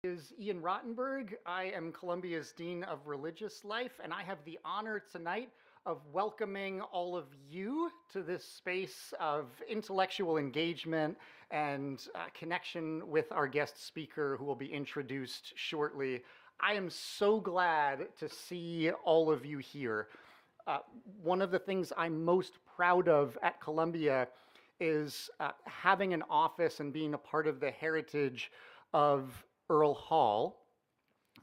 Is Ian Rottenberg. I am Columbia's Dean of Religious Life, and I have the honor tonight of welcoming all of you to this space of intellectual engagement and connection with our guest speaker who will be introduced shortly. I am so glad to see all of you here. One of the things I'm most proud of at Columbia is having an office and being a part of the heritage of Earl Hall.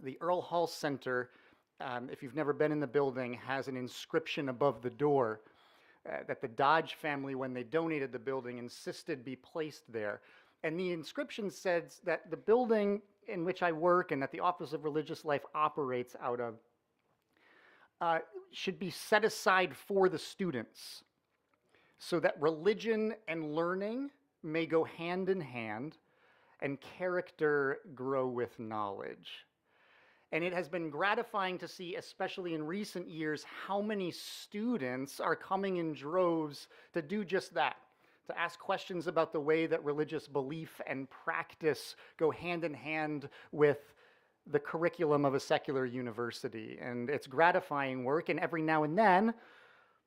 The Earl Hall Center, if you've never been in the building, has an inscription above the door that the Dodge family, when they donated the building, insisted be placed there. And the inscription says that the building in which I work and that the Office of Religious Life operates out of should be set aside for the students so that religion and learning may go hand in hand and character grow with knowledge. And it has been gratifying to see, especially in recent years, how many students are coming in droves to do just that, to ask questions about the way that religious belief and practice go hand in hand with the curriculum of a secular university. And it's gratifying work, and every now and then,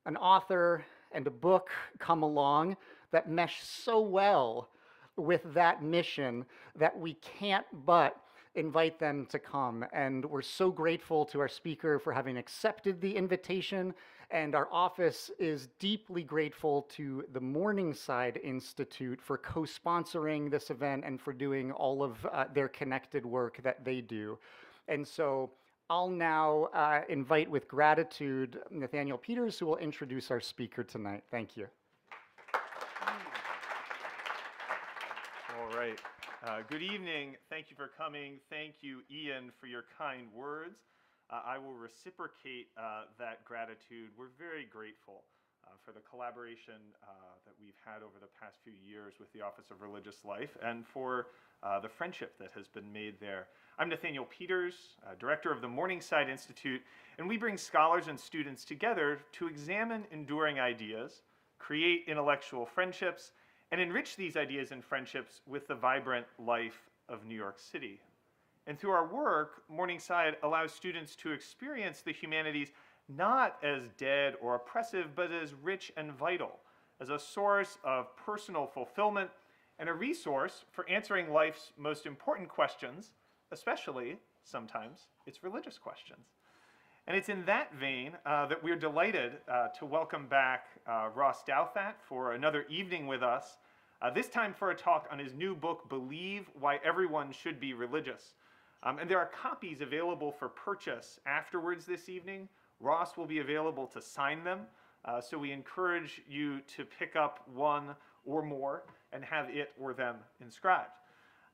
an author and a book come along that mesh so well with that mission that we can't but invite them to come. And we're so grateful to our speaker for having accepted the invitation, and our office is deeply grateful to the Morningside Institute for co-sponsoring this event and for doing all of their connected work that they do. And so I'll now invite with gratitude Nathaniel Peters, who will introduce our speaker tonight. Thank you. All right. Good evening. Thank you for coming. Thank you, Ian, for your kind words. I will reciprocate that gratitude. We're very grateful for the collaboration that we've had over the past few years with the Office of Religious Life and for the friendship that has been made there. I'm Nathaniel Peters, director of the Morningside Institute, and we bring scholars and students together to examine enduring ideas, create intellectual friendships, and enrich these ideas and friendships with the vibrant life of New York City. And through our work, Morningside allows students to experience the humanities not as dead or oppressive, but as rich and vital, as a source of personal fulfillment and a resource for answering life's most important questions, especially, sometimes, its religious questions. And it's in that vein that we're delighted to welcome back Ross Douthat for another evening with us, this time for a talk on his new book, Believe Why Everyone Should Be Religious. And there are copies available for purchase afterwards this evening. Ross will be available to sign them, so we encourage you to pick up one or more and have it or them inscribed.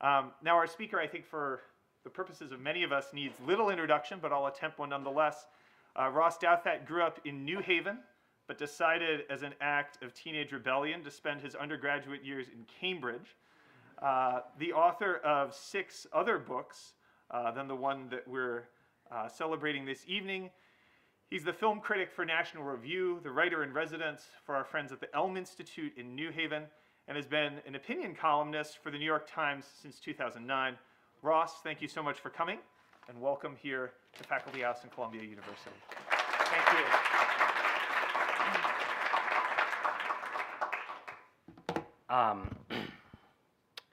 Now our speaker, I think for the purposes of many of us, needs little introduction, but I'll attempt one nonetheless. Ross Douthat grew up in New Haven, but decided as an act of teenage rebellion to spend his undergraduate years in Cambridge. The author of 6 other books than the one that we're celebrating this evening. He's the film critic for National Review, the writer-in-residence for our friends at the Elm Institute in New Haven, and has been an opinion columnist for the New York Times since 2009. Ross, thank you so much for coming, and welcome here to Faculty House in Columbia University. Thank you.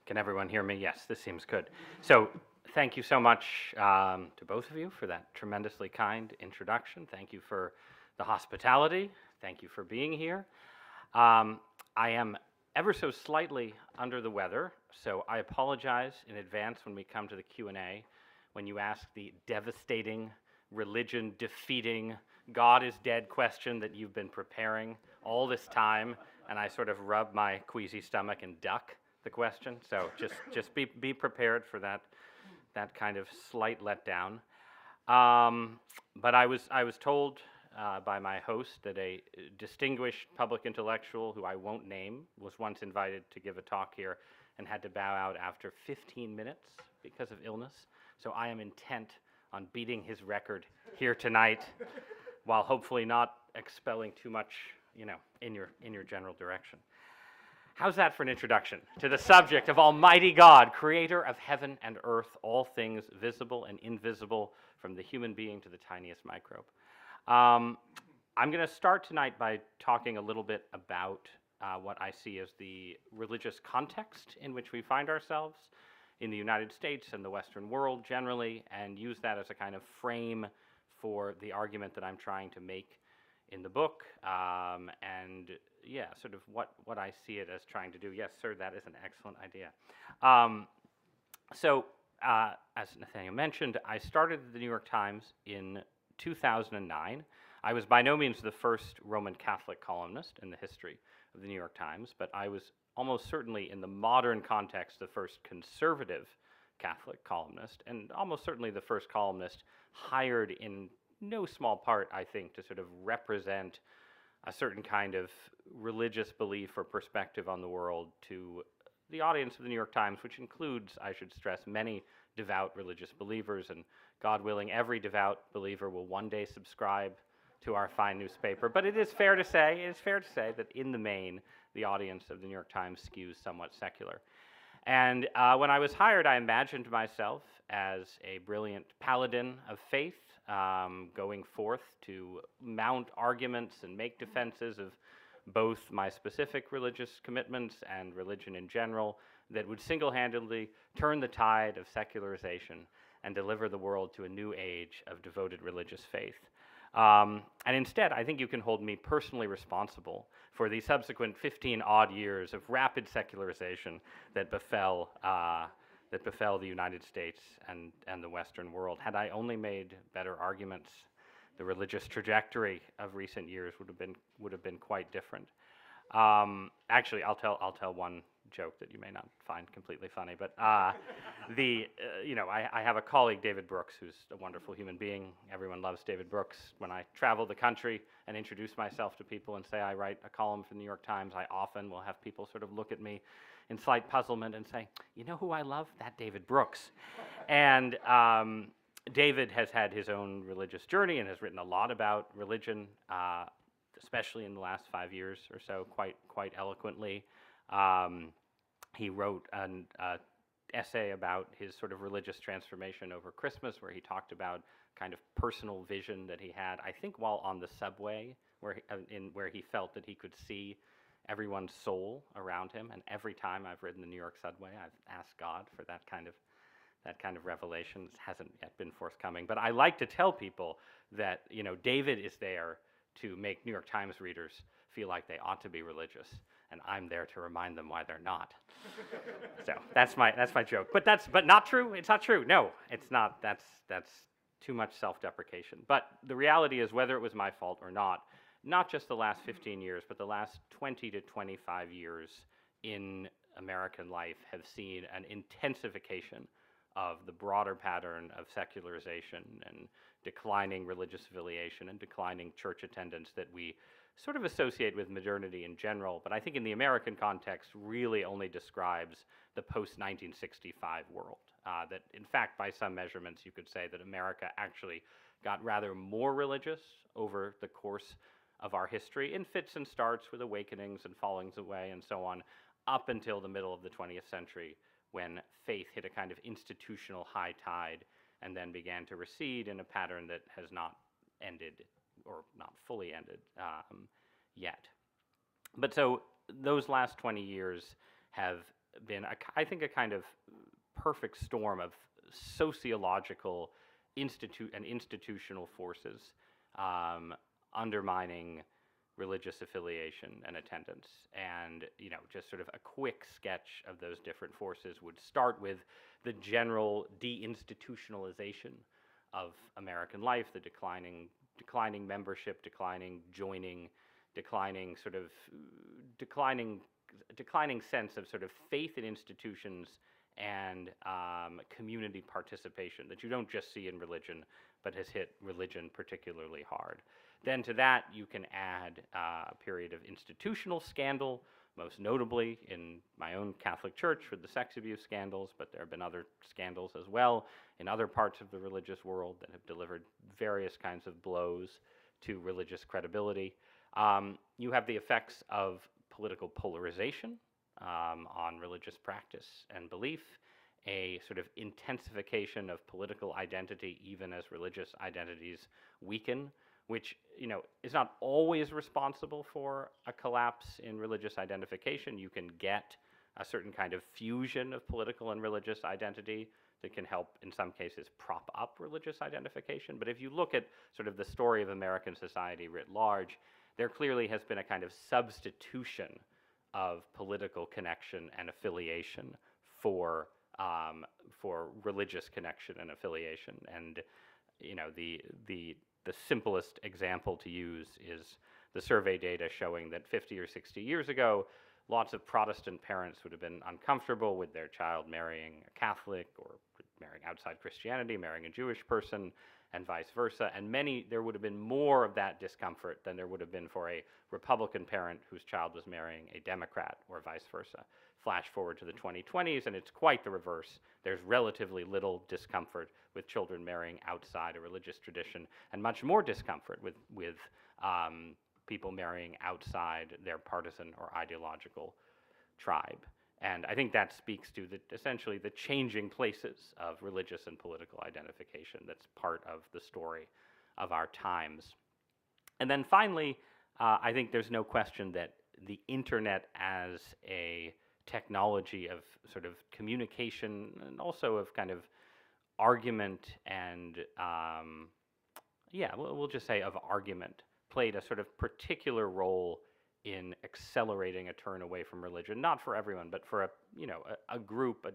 Can everyone hear me? Yes, this seems good. So thank you so much to both of you for that tremendously kind introduction. Thank you for the hospitality. Thank you for being here. I am ever so slightly under the weather, so I apologize in advance when we come to the Q&A, when you ask the devastating, religion-defeating, God is dead question that you've been preparing all this time, and I sort of rub my queasy stomach and duck the question. So just be prepared for that kind of slight letdown. But I was told by my host that a distinguished public intellectual who I won't name was once invited to give a talk here and had to bow out after 15 minutes because of illness. So I am intent on beating his record here tonight, while hopefully not expelling too much, in your general direction. How's that for an introduction to the subject of Almighty God, creator of heaven and earth, all things visible and invisible, from the human being to the tiniest microbe? I'm going to start tonight by talking a little bit about what I see as the religious context in which we find ourselves in the United States and the Western world generally, and use that as a kind of frame for the argument that I'm trying to make in the book, and yeah, sort of what I see it as trying to do. Yes, sir, that is an excellent idea. As Nathaniel mentioned, I started at the New York Times in 2009. I was by no means the first Roman Catholic columnist in the history of the New York Times, but I was almost certainly in the modern context the first conservative Catholic columnist, and almost certainly the first columnist hired in no small part, I think, to sort of represent a certain kind of religious belief or perspective on the world to the audience of the New York Times, which includes, I should stress, many devout religious believers, and God willing, every devout believer will one day subscribe to our fine newspaper. But it is fair to say that in the main, the audience of the New York Times skews somewhat secular. And when I was hired, I imagined myself as a brilliant paladin of faith, going forth to mount arguments and make defenses of both my specific religious commitments and religion in general that would single-handedly turn the tide of secularization and deliver the world to a new age of devoted religious faith. And instead, I think you can hold me personally responsible for the subsequent 15-odd years of rapid secularization that befell the United States and the Western world. Had I only made better arguments, the religious trajectory of recent years would have been quite different. Actually, I'll tell one joke that you may not find completely funny, but I have a colleague, David Brooks, who's a wonderful human being. Everyone loves David Brooks. When I travel the country and introduce myself to people and say I write a column for the New York Times, I often will have people sort of look at me in slight puzzlement and say, "You know who I love? That David Brooks." And David has had his own religious journey and has written a lot about religion, especially in the last 5 years or so, quite eloquently. He wrote an essay about his sort of religious transformation over Christmas, where he talked about kind of personal vision that he had, I think, while on the subway, where he felt that he could see everyone's soul around him. And every time I've ridden the New York subway, I've asked God for that kind of revelation. It hasn't yet been forthcoming. But I like to tell people that, David is there to make New York Times readers feel like they ought to be religious, and I'm there to remind them why they're not. So that's my joke. But not true. It's not true. No, it's not. That's too much self-deprecation. But the reality is, whether it was my fault or not just the last 15 years, but the last 20 to 25 years in American life have seen an intensification of the broader pattern of secularization and declining religious affiliation and declining church attendance that we sort of associate with modernity in general, but I think in the American context really only describes the post-1965 world. That, in fact, by some measurements, you could say that America actually got rather more religious over the course of our history, in fits and starts with awakenings and fallings away and so on, up until the middle of the 20th century, when faith hit a kind of institutional high tide and then began to recede in a pattern that has not ended, or not fully ended, yet. But so those last 20 years have been, I think, a kind of perfect storm of sociological and institutional forces undermining religious affiliation and attendance. And, just sort of a quick sketch of those different forces would start with the general deinstitutionalization of American life, the declining membership, declining joining, declining sense of sort of faith in institutions and community participation that you don't just see in religion, but has hit religion particularly hard. Then to that, you can add a period of institutional scandal, most notably in my own Catholic Church with the sex abuse scandals, but there have been other scandals as well in other parts of the religious world that have delivered various kinds of blows to religious credibility. You have the effects of political polarization on religious practice and belief, a sort of intensification of political identity even as religious identities weaken, which is not always responsible for a collapse in religious identification. You can get a certain kind of fusion of political and religious identity that can help, in some cases, prop up religious identification. But if you look at sort of the story of American society writ large, there clearly has been a kind of substitution of political connection and affiliation for religious connection and affiliation. And the simplest example to use is the survey data showing that 50 or 60 years ago, lots of Protestant parents would have been uncomfortable with their child marrying a Catholic or marrying outside Christianity, marrying a Jewish person, and vice versa. And there would have been more of that discomfort than there would have been for a Republican parent whose child was marrying a Democrat, or vice versa. Flash forward to the 2020s, and it's quite the reverse. There's relatively little discomfort with children marrying outside a religious tradition, and much more discomfort with people marrying outside their partisan or ideological tribe. And I think that speaks to essentially the changing places of religious and political identification that's part of the story of our times. And then finally, I think there's no question that the internet as a technology of sort of communication and also of kind of argument and, we'll just say of argument, played a sort of particular role in accelerating a turn away from religion, not for everyone, but for a group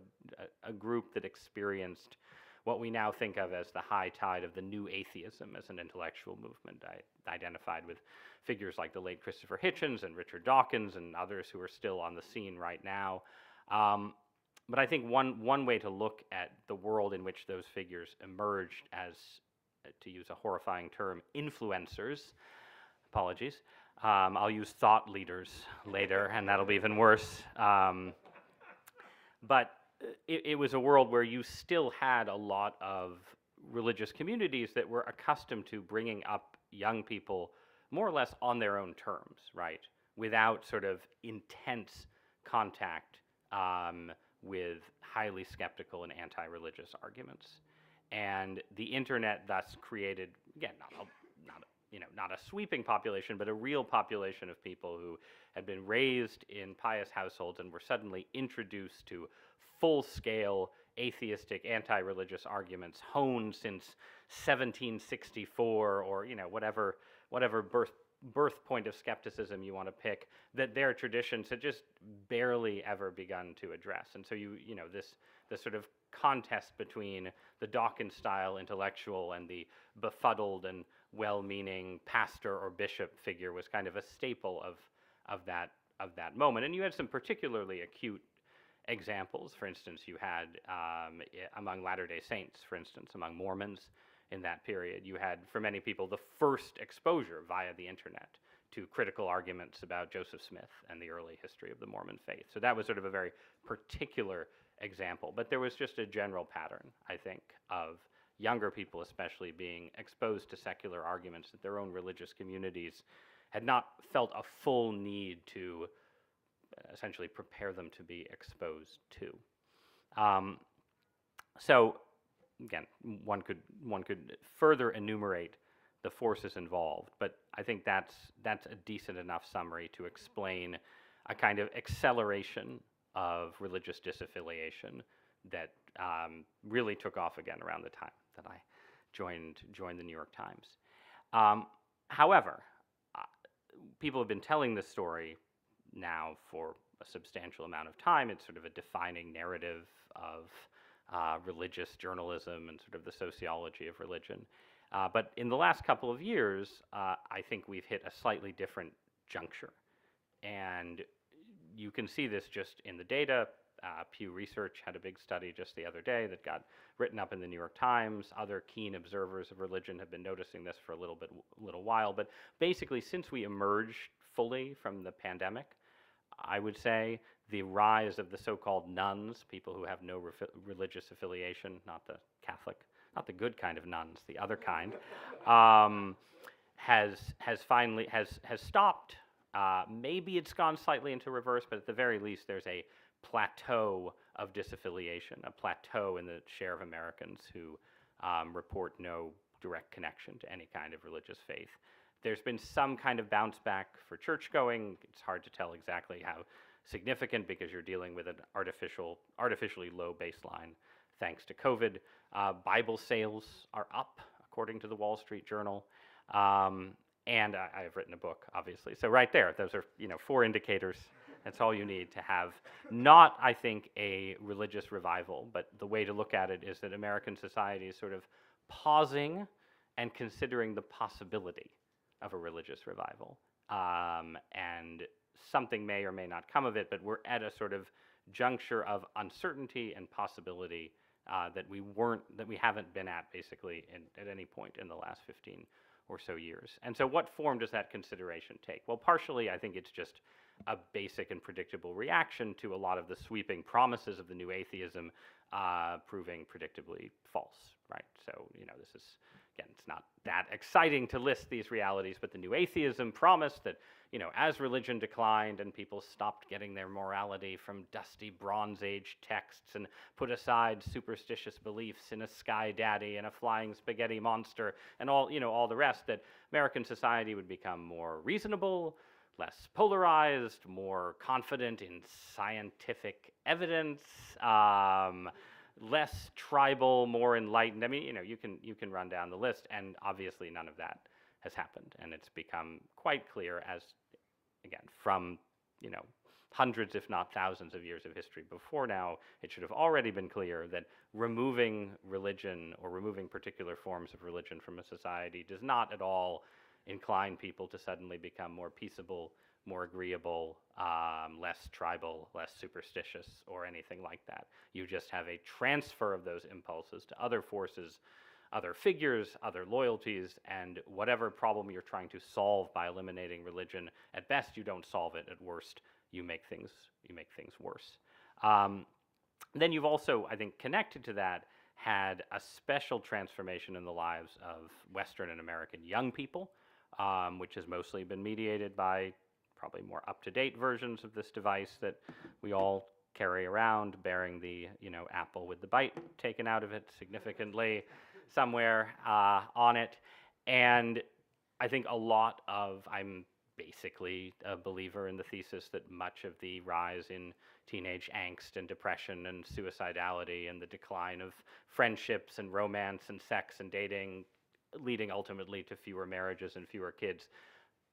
that experienced what we now think of as the high tide of the new atheism as an intellectual movement. I identified with figures like the late Christopher Hitchens and Richard Dawkins and others who are still on the scene right now. But I think one way to look at the world in which those figures emerged as, to use a horrifying term, influencers, apologies, I'll use thought leaders later, and that'll be even worse. But it was a world where you still had a lot of religious communities that were accustomed to bringing up young people more or less on their own terms, right? Without sort of intense contact with highly skeptical and anti-religious arguments. And the internet thus created, again, not a sweeping population, but a real population of people who had been raised in pious households and were suddenly introduced to full-scale atheistic, anti-religious arguments honed since 1764 or whatever birth point of skepticism you want to pick, that their traditions had just barely ever begun to address. And so this sort of contest between the Dawkins-style intellectual and the befuddled and well-meaning pastor or bishop figure was kind of a staple of that moment. And you had some particularly acute examples. For instance, you had among Latter-day Saints, for instance, among Mormons in that period, you had, for many people, the first exposure via the internet to critical arguments about Joseph Smith and the early history of the Mormon faith. So that was sort of a very particular example. But there was just a general pattern, I think, of younger people especially being exposed to secular arguments that their own religious communities had not felt a full need to essentially prepare them to be exposed to. So again, one could further enumerate the forces involved, but I think that's a decent enough summary to explain a kind of acceleration of religious disaffiliation that really took off again around the time that I joined the New York Times. However, people have been telling this story now for a substantial amount of time. It's sort of a defining narrative of religious journalism and sort of the sociology of religion. But in the last couple of years, I think we've hit a slightly different juncture. And you can see this just in the data. Pew Research had a big study just the other day that got written up in the New York Times. Other keen observers of religion have been noticing this for a little while. But basically, since we emerged fully from the pandemic, I would say the rise of the so-called nuns, people who have no religious affiliation, not the Catholic, not the good kind of nuns, the other kind, has stopped Maybe it's gone slightly into reverse, but at the very least, there's a plateau of disaffiliation, a plateau in the share of Americans who report no direct connection to any kind of religious faith. There's been some kind of bounce back for church-going. It's hard to tell exactly how significant because you're dealing with an artificially low baseline thanks to COVID. Bible sales are up, according to the Wall Street Journal. And I've written a book, obviously. So right there, those are 4 indicators. That's all you need to have not, I think, a religious revival, but the way to look at it is that American society is sort of pausing and considering the possibility of a religious revival. And something may or may not come of it, but we're at a sort of juncture of uncertainty and possibility that we haven't been at basically at any point in the last 15 or so years. And so what form does that consideration take? Well, partially, I think it's just a basic and predictable reaction to a lot of the sweeping promises of the new atheism proving predictably false, right? So, this is, again, it's not that exciting to list these realities, but the new atheism promised that, as religion declined and people stopped getting their morality from dusty Bronze Age texts and put aside superstitious beliefs in a sky daddy and a flying spaghetti monster and all the rest, that American society would become more reasonable, less polarized, more confident in scientific evidence, less tribal, more enlightened. I mean, you can run down the list, and obviously none of that has happened, and it's become quite clear as, again, from hundreds, if not thousands of years of history before now, it should have already been clear that removing religion or removing particular forms of religion from a society does not at all incline people to suddenly become more peaceable, more agreeable, less tribal, less superstitious, or anything like that. You just have a transfer of those impulses to other forces, other figures, other loyalties, and whatever problem you're trying to solve by eliminating religion, at best you don't solve it, at worst you make things worse. Then you've also, I think, connected to that, had a special transformation in the lives of Western and American young people, which has mostly been mediated by probably more up-to-date versions of this device that we all carry around, bearing the apple with the bite taken out of it significantly somewhere on it. And I think I'm basically a believer in the thesis that much of the rise in teenage angst and depression and suicidality and the decline of friendships and romance and sex and dating, leading ultimately to fewer marriages and fewer kids,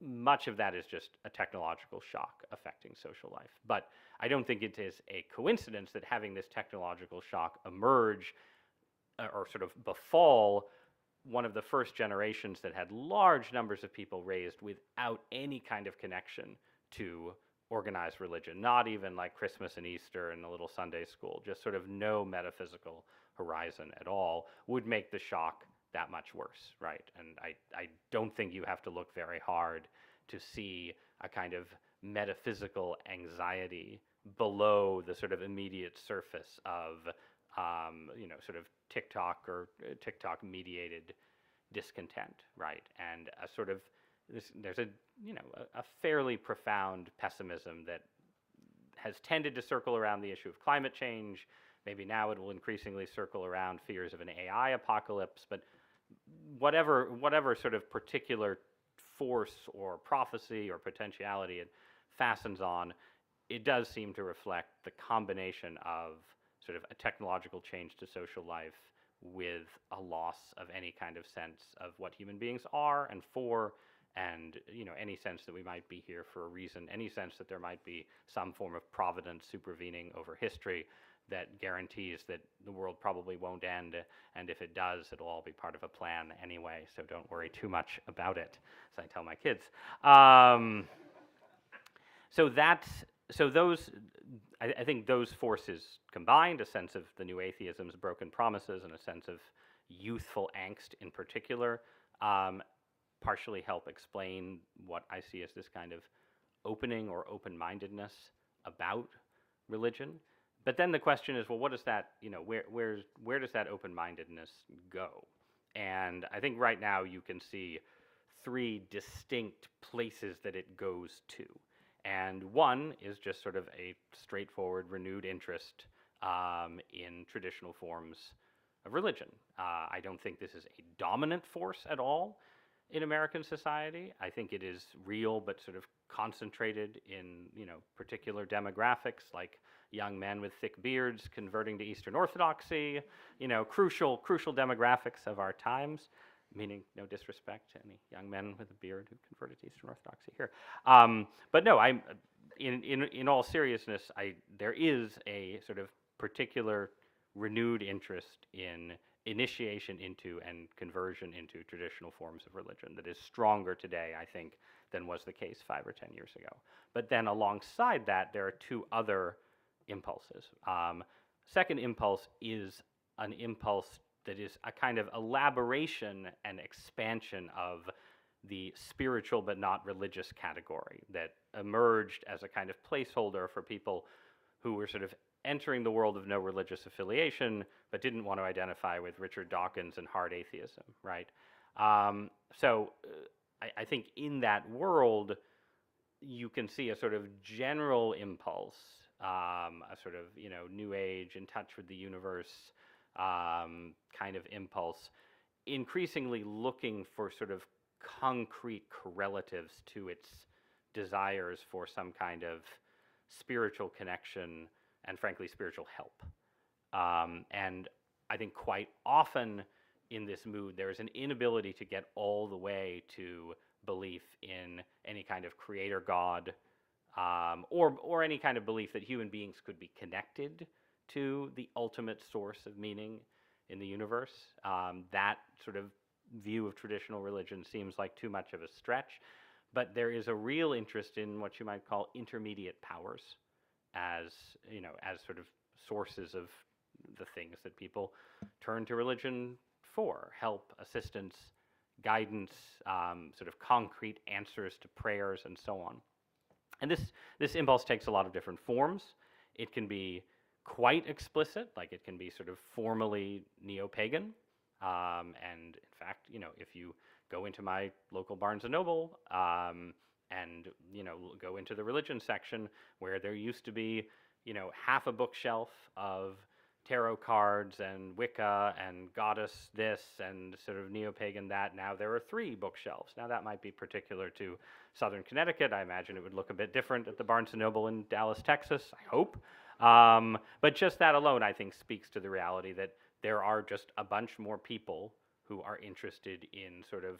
much of that is just a technological shock affecting social life. But I don't think it is a coincidence that having this technological shock emerge or sort of befall one of the first generations that had large numbers of people raised without any kind of connection to organized religion, not even like Christmas and Easter and a little Sunday school, just sort of no metaphysical horizon at all, would make the shock that much worse, right? And I don't think you have to look very hard to see a kind of metaphysical anxiety below the sort of immediate surface of, sort of TikTok or TikTok-mediated discontent, right? And a sort of, there's a fairly profound pessimism that has tended to circle around the issue of climate change. Maybe now it will increasingly circle around fears of an AI apocalypse, but whatever sort of particular force or prophecy or potentiality it fastens on, it does seem to reflect the combination of sort of a technological change to social life with a loss of any kind of sense of what human beings are and for, and any sense that we might be here for a reason, any sense that there might be some form of providence supervening over history that guarantees that the world probably won't end, and if it does, it'll all be part of a plan anyway, so don't worry too much about it, as I tell my kids. I think those forces combined, a sense of the new atheism's broken promises and a sense of youthful angst in particular, partially help explain what I see as this kind of opening or open-mindedness about religion. But then the question is, well, what does that, where does that open-mindedness go? And I think right now you can see three distinct places that it goes to. And one is just sort of a straightforward, renewed interest in traditional forms of religion. I don't think this is a dominant force at all in American society. I think it is real, but sort of concentrated in, particular demographics, like young men with thick beards converting to Eastern Orthodoxy, crucial demographics of our times, meaning no disrespect to any young men with a beard who converted to Eastern Orthodoxy here. But no, in all seriousness, there is a sort of particular renewed interest in initiation into and conversion into traditional forms of religion that is stronger today, I think, than was the case 5 or 10 years ago. But then alongside that, there are two other impulses. Second impulse is an impulse that is a kind of elaboration and expansion of the spiritual but not religious category that emerged as a kind of placeholder for people who were sort of entering the world of no religious affiliation, but didn't want to identify with Richard Dawkins and hard atheism, right? So I think in that world, you can see a sort of general impulse, a sort of, New Age, in touch with the universe kind of impulse, increasingly looking for sort of concrete correlatives to its desires for some kind of spiritual connection and, frankly, spiritual help. And I think quite often in this mood, there is an inability to get all the way to belief in any kind of creator God, or any kind of belief that human beings could be connected to the ultimate source of meaning in the universe. That sort of view of traditional religion seems like too much of a stretch, but there is a real interest in what you might call intermediate powers as sort of sources of the things that people turn to religion for: help, assistance, guidance, sort of concrete answers to prayers, and so on. And this impulse takes a lot of different forms. It can be quite explicit, like it can be sort of formally neo-pagan. And in fact, if you go into my local Barnes & Noble and go into the religion section, where there used to be half a bookshelf of tarot cards and Wicca and goddess this and sort of neo-pagan that, now there are 3 bookshelves. Now that might be particular to Southern Connecticut. I imagine it would look a bit different at the Barnes & Noble in Dallas, Texas, I hope. But just that alone, I think, speaks to the reality that there are just a bunch more people who are interested in sort of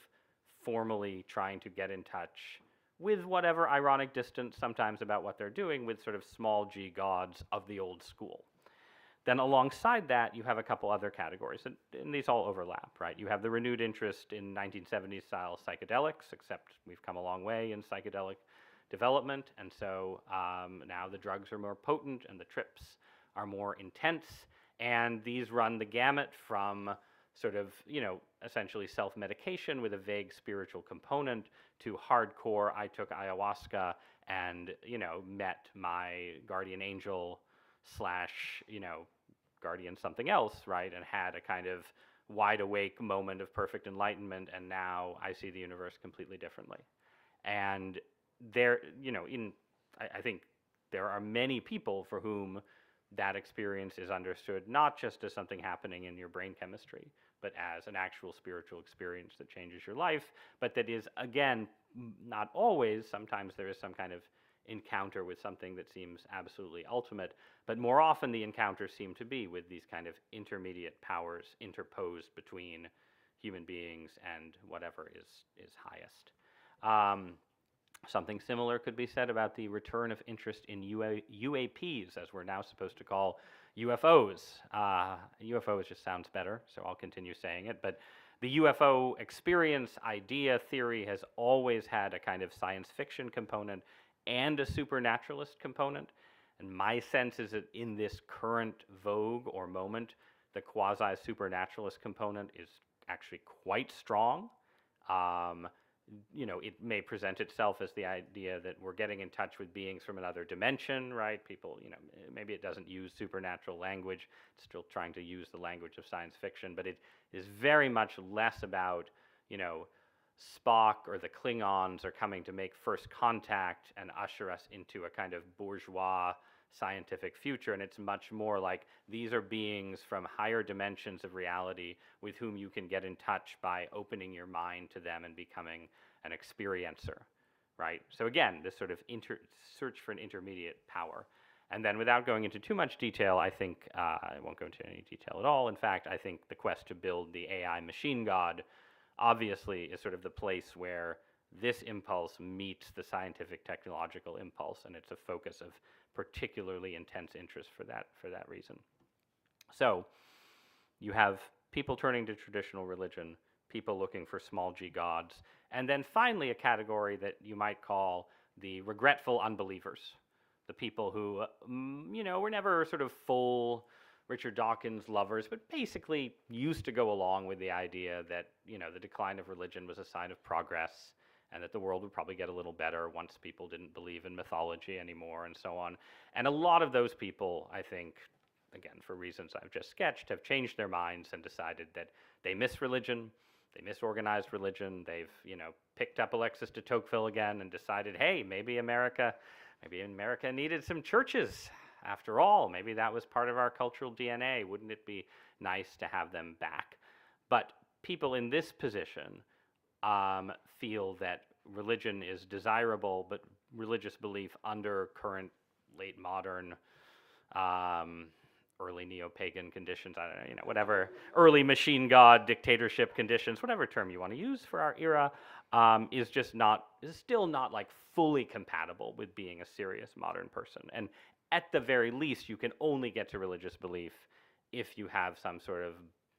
formally trying to get in touch with whatever ironic distance sometimes about what they're doing with sort of small g gods of the old school. Then alongside that, you have a couple other categories, and these all overlap, right? You have the renewed interest in 1970s style psychedelics, except we've come a long way in psychedelic development, and so now the drugs are more potent and the trips are more intense, and these run the gamut from sort of, essentially self-medication with a vague spiritual component to hardcore, I took ayahuasca and, met my guardian angel / guardian something else, right? And had a kind of wide awake moment of perfect enlightenment, and now I see the universe completely differently. And there, I think there are many people for whom that experience is understood not just as something happening in your brain chemistry, but as an actual spiritual experience that changes your life, but that is, again, not always. Sometimes there is some kind of encounter with something that seems absolutely ultimate, but more often the encounters seem to be with these kind of intermediate powers interposed between human beings and whatever is highest. Something similar could be said about the return of interest in UAPs, as we're now supposed to call UFOs. UFOs just sounds better, so I'll continue saying it. But the UFO experience, idea, theory has always had a kind of science fiction component and a supernaturalist component. And my sense is that in this current vogue or moment, the quasi-supernaturalist component is actually quite strong. It may present itself as the idea that we're getting in touch with beings from another dimension, right? People, maybe it doesn't use supernatural language. It's still trying to use the language of science fiction, but it is very much less about, Spock or the Klingons are coming to make first contact and usher us into a kind of bourgeois scientific future, and it's much more like these are beings from higher dimensions of reality with whom you can get in touch by opening your mind to them and becoming an experiencer, right? So again, this sort of search for an intermediate power. And then without going into too much detail, I think, I won't go into any detail at all. In fact, I think the quest to build the AI machine god obviously is sort of the place where this impulse meets the scientific technological impulse, and it's a focus of particularly intense interest for that reason. So you have people turning to traditional religion, people looking for small g gods, and then finally a category that you might call the regretful unbelievers, the people who, were never sort of full Richard Dawkins lovers, but basically used to go along with the idea that, the decline of religion was a sign of progress, and that the world would probably get a little better once people didn't believe in mythology anymore, and so on. And a lot of those people, I think, again, for reasons I've just sketched, have changed their minds and decided that they miss religion, they miss organized religion, they've, picked up Alexis de Tocqueville again and decided, hey, maybe America needed some churches. After all, maybe that was part of our cultural DNA. Wouldn't it be nice to have them back? But people in this position feel that religion is desirable, but religious belief under current late modern, early neo-pagan conditions, I don't know, whatever, early machine god dictatorship conditions, whatever term you want to use for our era, is still not like fully compatible with being a serious modern person. And at the very least, you can only get to religious belief if you have some sort of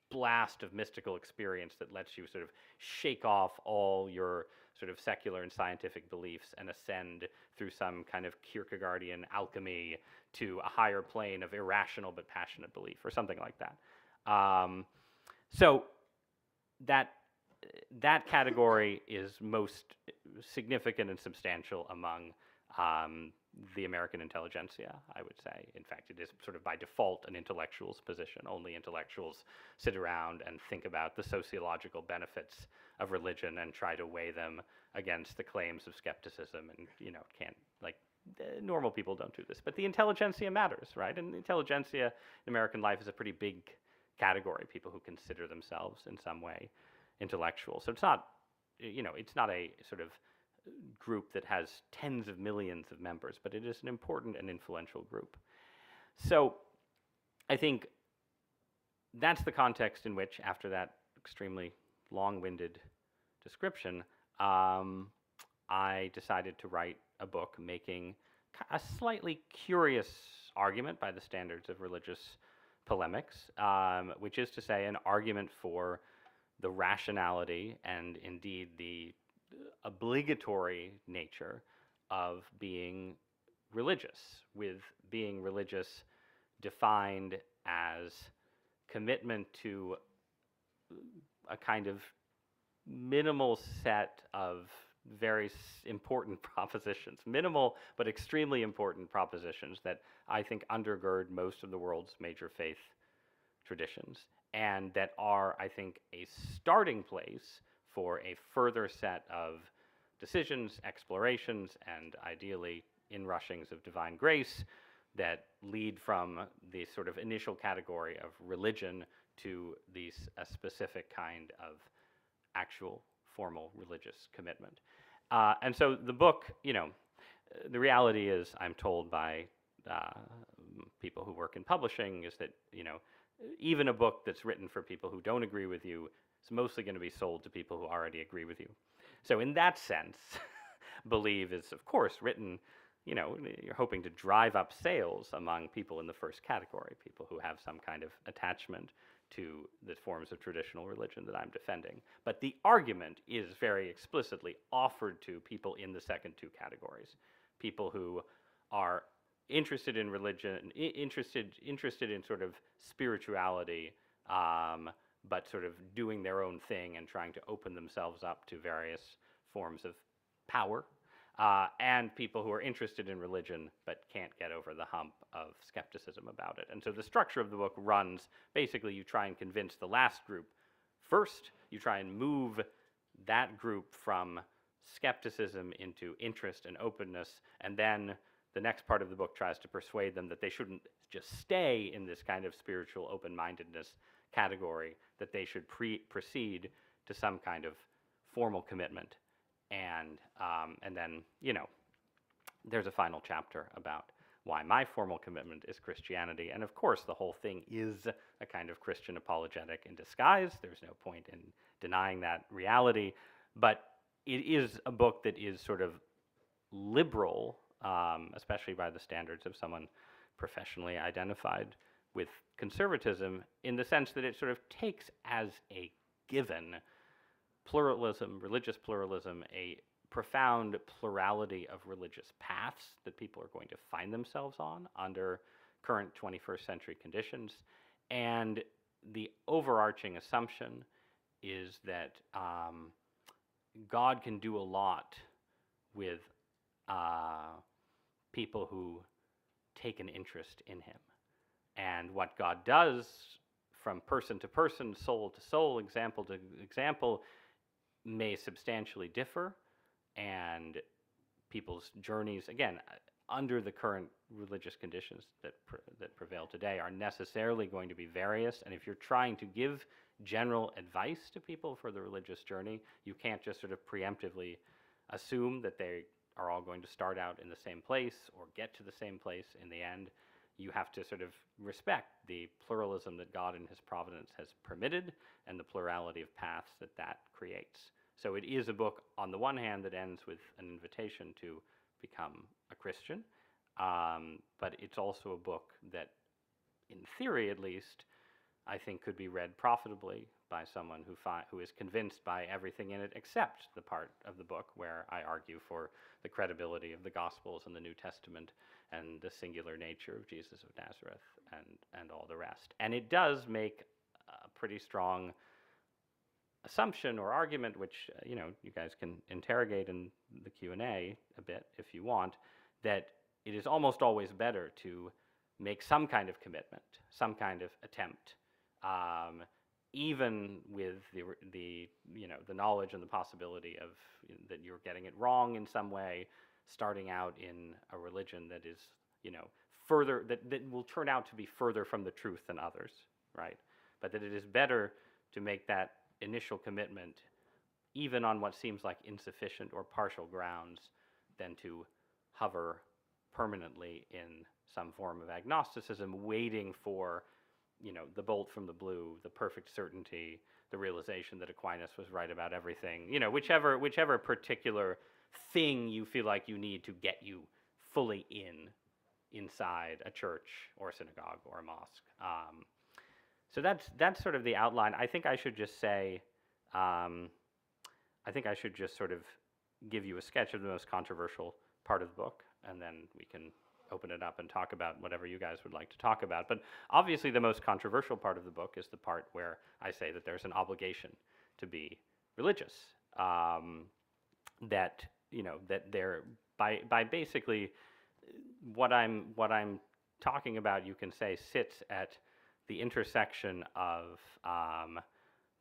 blast of mystical experience that lets you sort of shake off all your sort of secular and scientific beliefs and ascend through some kind of Kierkegaardian alchemy to a higher plane of irrational but passionate belief, or something like that. So that category is most significant and substantial among the American intelligentsia, I would say. In fact, it is sort of by default an intellectual's position. Only intellectuals sit around and think about the sociological benefits of religion and try to weigh them against the claims of skepticism, and normal people don't do this. But the intelligentsia matters, right? And the intelligentsia in American life is a pretty big category, people who consider themselves in some way intellectual. So it's not a sort of group that has tens of millions of members, but it is an important and influential group. So I think that's the context in which, after that extremely long-winded description, I decided to write a book making a slightly curious argument by the standards of religious polemics, which is to say an argument for the rationality and indeed the obligatory nature of being religious, with being religious defined as commitment to a kind of minimal set of very important propositions, minimal but extremely important propositions that I think undergird most of the world's major faith traditions, and that are, I think, a starting place for a further set of decisions, explorations, and ideally inrushings of divine grace that lead from the sort of initial category of religion to a specific kind of actual formal religious commitment. And so the book, the reality is, I'm told by people who work in publishing, is that, even a book that's written for people who don't agree with you is mostly going to be sold to people who already agree with you. So in that sense, Believe is, of course, written, you're hoping to drive up sales among people in the first category, people who have some kind of attachment to the forms of traditional religion that I'm defending. But the argument is very explicitly offered to people in the second two categories, people who are interested in religion, interested in sort of spirituality, but sort of doing their own thing and trying to open themselves up to various forms of power, and people who are interested in religion but can't get over the hump of skepticism about it. And so the structure of the book runs, basically you try and convince the last group first, you try and move that group from skepticism into interest and openness, and then the next part of the book tries to persuade them that they shouldn't just stay in this kind of spiritual open-mindedness category, that they should proceed to some kind of formal commitment. And then, there's a final chapter about why my formal commitment is Christianity. And of course, the whole thing is a kind of Christian apologetic in disguise. There's no point in denying that reality. But it is a book that is sort of liberal, especially by the standards of someone professionally identified with conservatism, in the sense that it sort of takes as a given pluralism, religious pluralism, a profound plurality of religious paths that people are going to find themselves on under current 21st century conditions. And the overarching assumption is that God can do a lot with people who take an interest in him. And what God does from person to person, soul to soul, example to example, may substantially differ, and people's journeys, again, under the current religious conditions that prevail today, are necessarily going to be various. And if you're trying to give general advice to people for the religious journey, you can't just sort of preemptively assume that they are all going to start out in the same place or get to the same place in the end. You have to sort of respect the pluralism that God in his providence has permitted and the plurality of paths that that creates. So it is a book, on the one hand, that ends with an invitation to become a Christian, but it's also a book that, in theory at least, I think could be read profitably by someone who is convinced by everything in it except the part of the book where I argue for the credibility of the Gospels and the New Testament and the singular nature of Jesus of Nazareth and all the rest. And it does make a pretty strong assumption or argument, which you guys can interrogate in the Q&A a bit if you want, that it is almost always better to make some kind of commitment, some kind of attempt, even with the knowledge and the possibility of that you're getting it wrong in some way, starting out in a religion that is further, that will turn out to be further from the truth than others, right? But that it is better to make that initial commitment, even on what seems like insufficient or partial grounds, than to hover permanently in some form of agnosticism, waiting for the bolt from the blue, the perfect certainty, the realization that Aquinas was right about everything, whichever particular thing you feel like you need to get you fully inside a church or a synagogue or a mosque. So that's sort of the outline. I think I should just say, sort of give you a sketch of the most controversial part of the book, and then we can open it up and talk about whatever you guys would like to talk about. But obviously the most controversial part of the book is the part where I say that there's an obligation to be religious. That there, by basically what I'm talking about, you can say sits at the intersection of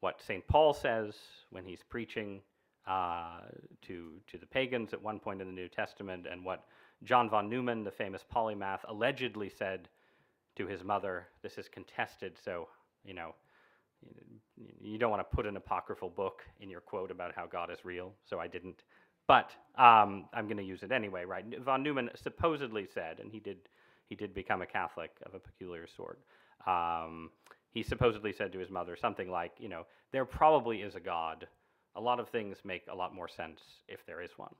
what St. Paul says when he's preaching to the pagans at one point in the New Testament, and what John von Neumann, the famous polymath, allegedly said to his mother. This is contested, so you don't want to put an apocryphal book in your quote about how God is real, so I didn't. But I'm going to use it anyway, right? Von Neumann supposedly said, and he did become a Catholic of a peculiar sort. He supposedly said to his mother something like, there probably is a God. A lot of things make a lot more sense if there is one.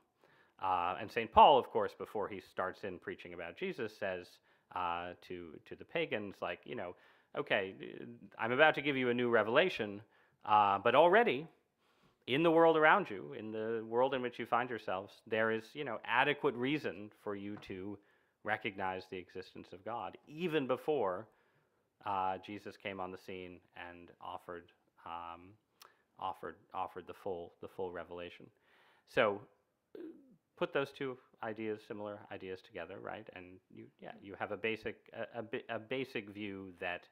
And St. Paul, of course, before he starts in preaching about Jesus, says to the pagans, like, okay, I'm about to give you a new revelation, but already in the world around you, in the world in which you find yourselves, there is, adequate reason for you to recognize the existence of God, even before Jesus came on the scene and offered the full revelation. So put those two similar ideas together, right? And you have a basic view that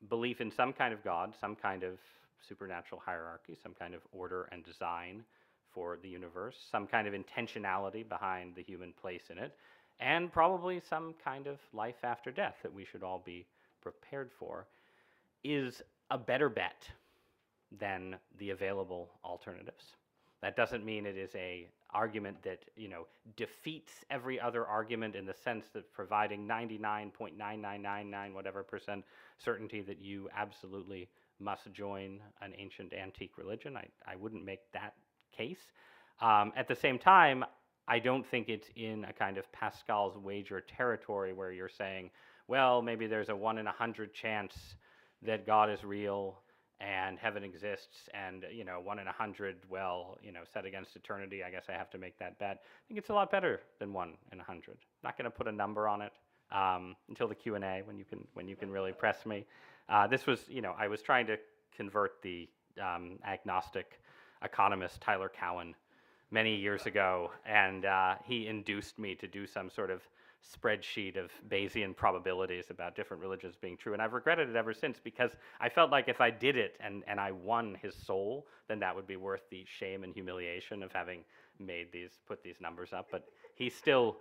belief in some kind of God, some kind of supernatural hierarchy, some kind of order and design for the universe, some kind of intentionality behind the human place in it, and probably some kind of life after death that we should all be prepared for, is a better bet than the available alternatives. That doesn't mean it is a argument that, defeats every other argument in the sense that providing 99.9999 whatever percent certainty that you absolutely must join an ancient antique religion. I wouldn't make that case. At the same time, I don't think it's in a kind of Pascal's wager territory where you're saying, well, maybe there's a 1 in 100 chance that God is real and heaven exists, and 1 in 100, well, set against eternity, I guess I have to make that bet. I think it's a lot better than 1 in 100. Not going to put a number on it until the Q&A when you can really press me. This was, I was trying to convert the agnostic economist Tyler Cowen many years ago, and he induced me to do some sort of spreadsheet of Bayesian probabilities about different religions being true, and I've regretted it ever since, because I felt like if I did it and I won his soul, then that would be worth the shame and humiliation of having put these numbers up. But he still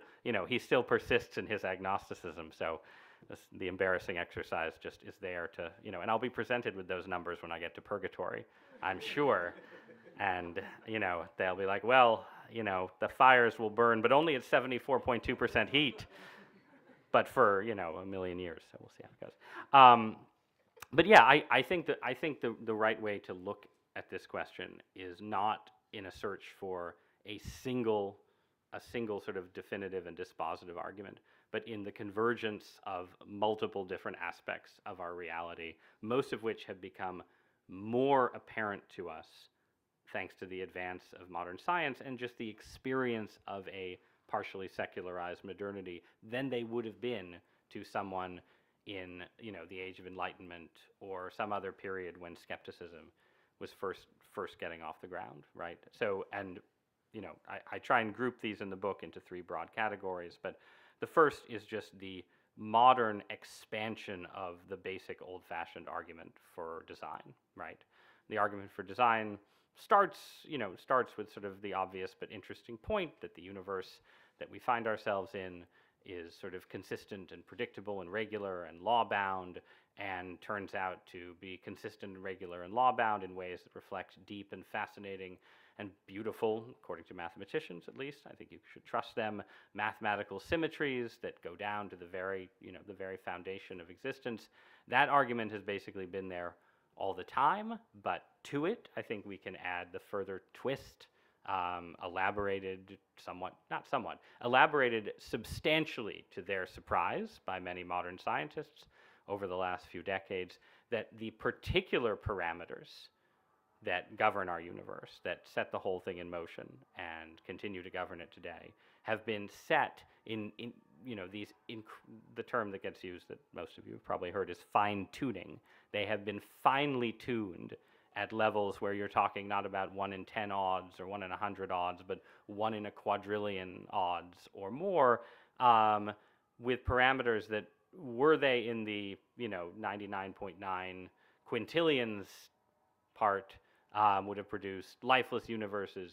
persists in his agnosticism, so the embarrassing exercise just is there to, and I'll be presented with those numbers when I get to purgatory, I'm sure. And, they'll be like, well, the fires will burn, but only at 74.2% heat, but for, a million years. So we'll see how it goes. But yeah, I think the right way to look at this question is not in a search for a single sort of definitive and dispositive argument, but in the convergence of multiple different aspects of our reality, most of which have become more apparent to us thanks to the advance of modern science and just the experience of a partially secularized modernity than they would have been to someone in, the Age of Enlightenment or some other period when skepticism was first getting off the ground, right? So, and, I try and group these in the book into 3 broad categories, but the first is just the modern expansion of the basic old-fashioned argument for design, right? The argument for design starts with sort of the obvious but interesting point that the universe that we find ourselves in is sort of consistent and predictable and regular and law-bound, and turns out to be consistent and regular and law-bound in ways that reflect deep and fascinating and beautiful, according to mathematicians at least, I think you should trust them, mathematical symmetries that go down to the very foundation of existence. That argument has basically been there all the time, but to it, I think we can add the further twist, elaborated substantially to their surprise by many modern scientists over the last few decades, that the particular parameters that govern our universe, that set the whole thing in motion and continue to govern it today, have been set in the term that gets used that most of you have probably heard is fine-tuning. They have been finely tuned at levels where you're talking not about 1 in 10 odds or 1 in 100 odds, but 1 in a quadrillion odds or more, with parameters that, were they in the 99.9 quintillions part, would have produced lifeless universes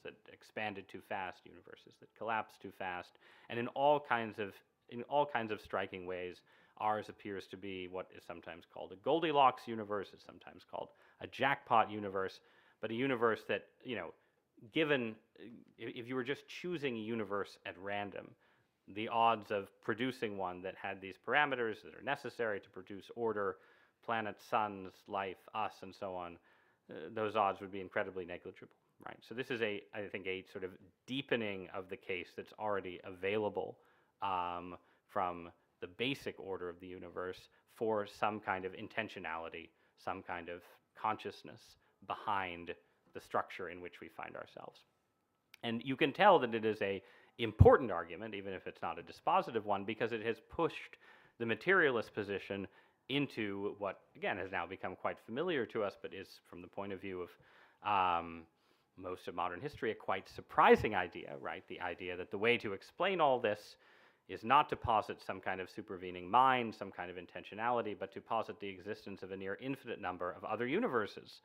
that expanded too fast, universes that collapsed too fast, and in all kinds of striking ways, ours appears to be what is sometimes called a Goldilocks universe, is sometimes called a jackpot universe, but a universe that, given, if you were just choosing a universe at random, the odds of producing one that had these parameters that are necessary to produce order, planets, suns, life, us, and so on, those odds would be incredibly negligible, right? So this is I think a sort of deepening of the case that's already available from the basic order of the universe for some kind of intentionality, some kind of consciousness behind the structure in which we find ourselves. And you can tell that it is an important argument, even if it's not a dispositive one, because it has pushed the materialist position into what, again, has now become quite familiar to us, but is, from the point of view of most of modern history, a quite surprising idea, right? The idea that the way to explain all this is not to posit some kind of supervening mind, some kind of intentionality, but to posit the existence of a near infinite number of other universes,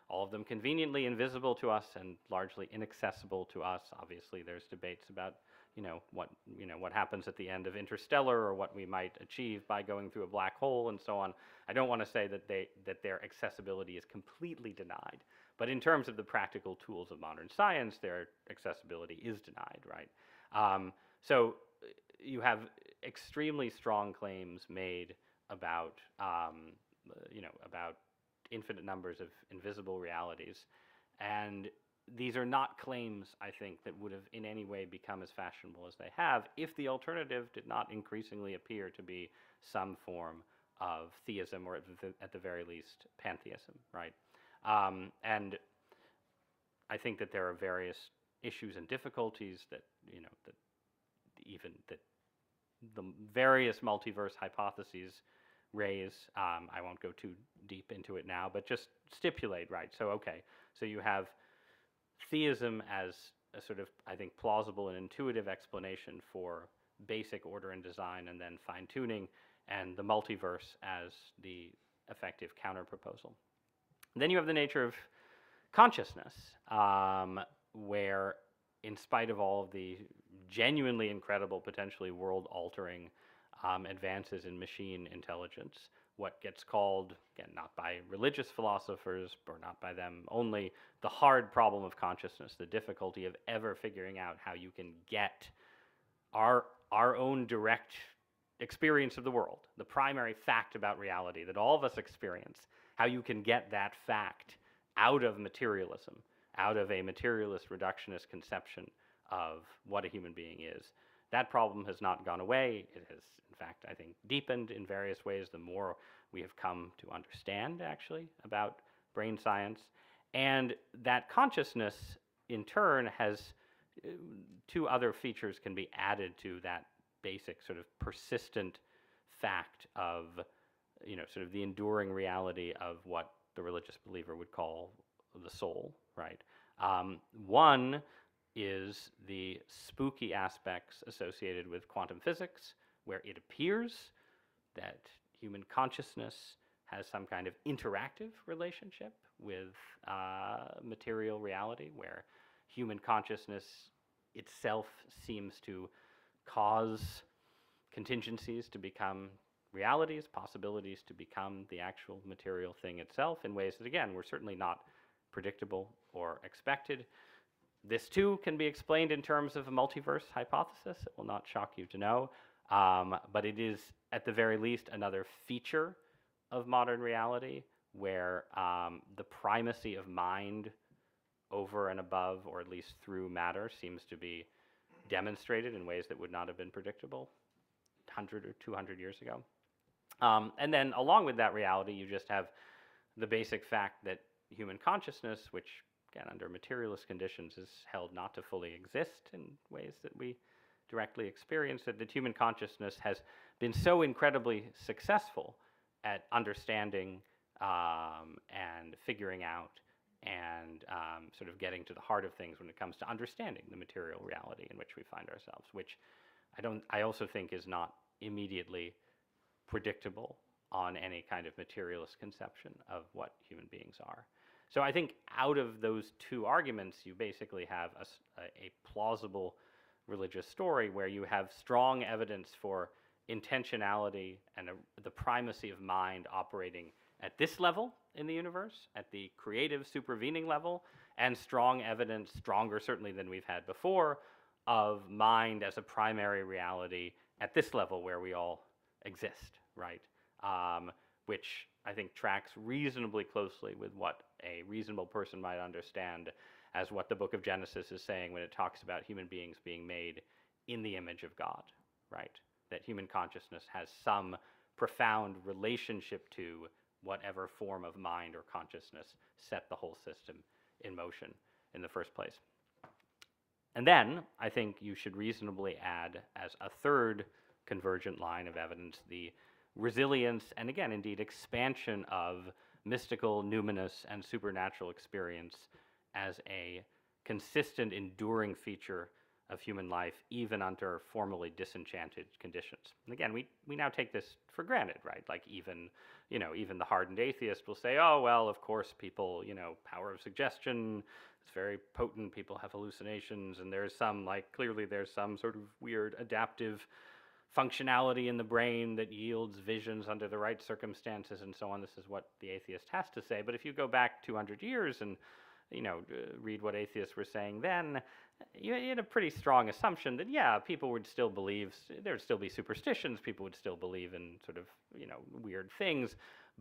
all of them conveniently invisible to us and largely inaccessible to us. Obviously, there's debates about what happens at the end of Interstellar, or what we might achieve by going through a black hole and so on. I don't want to say that their accessibility is completely denied, but in terms of the practical tools of modern science, their accessibility is denied, right? So you have extremely strong claims made about about infinite numbers of invisible realities, and these are not claims, I think, that would have in any way become as fashionable as they have if the alternative did not increasingly appear to be some form of theism, or at the very least pantheism, right? And I think that there are various issues and difficulties that that the various multiverse hypotheses raise. I won't go too deep into it now, but just stipulate, right? So you have theism as a sort of, I think, plausible and intuitive explanation for basic order and design and then fine-tuning, and the multiverse as the effective counterproposal. Then you have the nature of consciousness, where, in spite of all of the genuinely incredible, potentially world-altering advances in machine intelligence, what gets called, again, not by religious philosophers, or not by them only, the hard problem of consciousness, the difficulty of ever figuring out how you can get our own direct experience of the world, the primary fact about reality that all of us experience, how you can get that fact out of materialism, out of a materialist reductionist conception of what a human being is. That problem has not gone away. It has, in fact, I think, deepened in various ways the more we have come to understand, actually, about brain science. And that consciousness, in turn, has two other features can be added to that basic sort of persistent fact of, sort of the enduring reality of what the religious believer would call the soul, right? One is the spooky aspects associated with quantum physics, where it appears that human consciousness has some kind of interactive relationship with material reality, where human consciousness itself seems to cause contingencies to become realities, possibilities to become the actual material thing itself in ways that, again, were certainly not predictable or expected. This, too, can be explained in terms of a multiverse hypothesis. It will not shock you to know, but it is, at the very least, another feature of modern reality where the primacy of mind over and above, or at least through matter, seems to be demonstrated in ways that would not have been predictable 100 or 200 years ago. And then along with that reality, you just have the basic fact that human consciousness, which, again, under materialist conditions, is held not to fully exist in ways that we directly experience, that human consciousness has been so incredibly successful at understanding and figuring out and sort of getting to the heart of things when it comes to understanding the material reality in which we find ourselves, which I also think is not immediately predictable on any kind of materialist conception of what human beings are. So I think out of those two arguments, you basically have a plausible religious story where you have strong evidence for intentionality and the primacy of mind operating at this level in the universe, at the creative supervening level, and strong evidence, stronger certainly than we've had before, of mind as a primary reality at this level where we all exist, right? Which I think tracks reasonably closely with what a reasonable person might understand as what the book of Genesis is saying when it talks about human beings being made in the image of God, right? That human consciousness has some profound relationship to whatever form of mind or consciousness set the whole system in motion in the first place. And then I think you should reasonably add as a third convergent line of evidence the resilience and, again, indeed, expansion of mystical, numinous, and supernatural experience as a consistent, enduring feature of human life, even under formally disenchanted conditions. And again, we now take this for granted, right? Like even the hardened atheist will say, oh, well, of course, people, power of suggestion, it's very potent, people have hallucinations, and clearly there's some sort of weird adaptive functionality in the brain that yields visions under the right circumstances and so on. This is what the atheist has to say. But if you go back 200 years and read what atheists were saying then, you had a pretty strong assumption that, yeah, people would still believe, there would still be superstitions, people would still believe in sort of, weird things,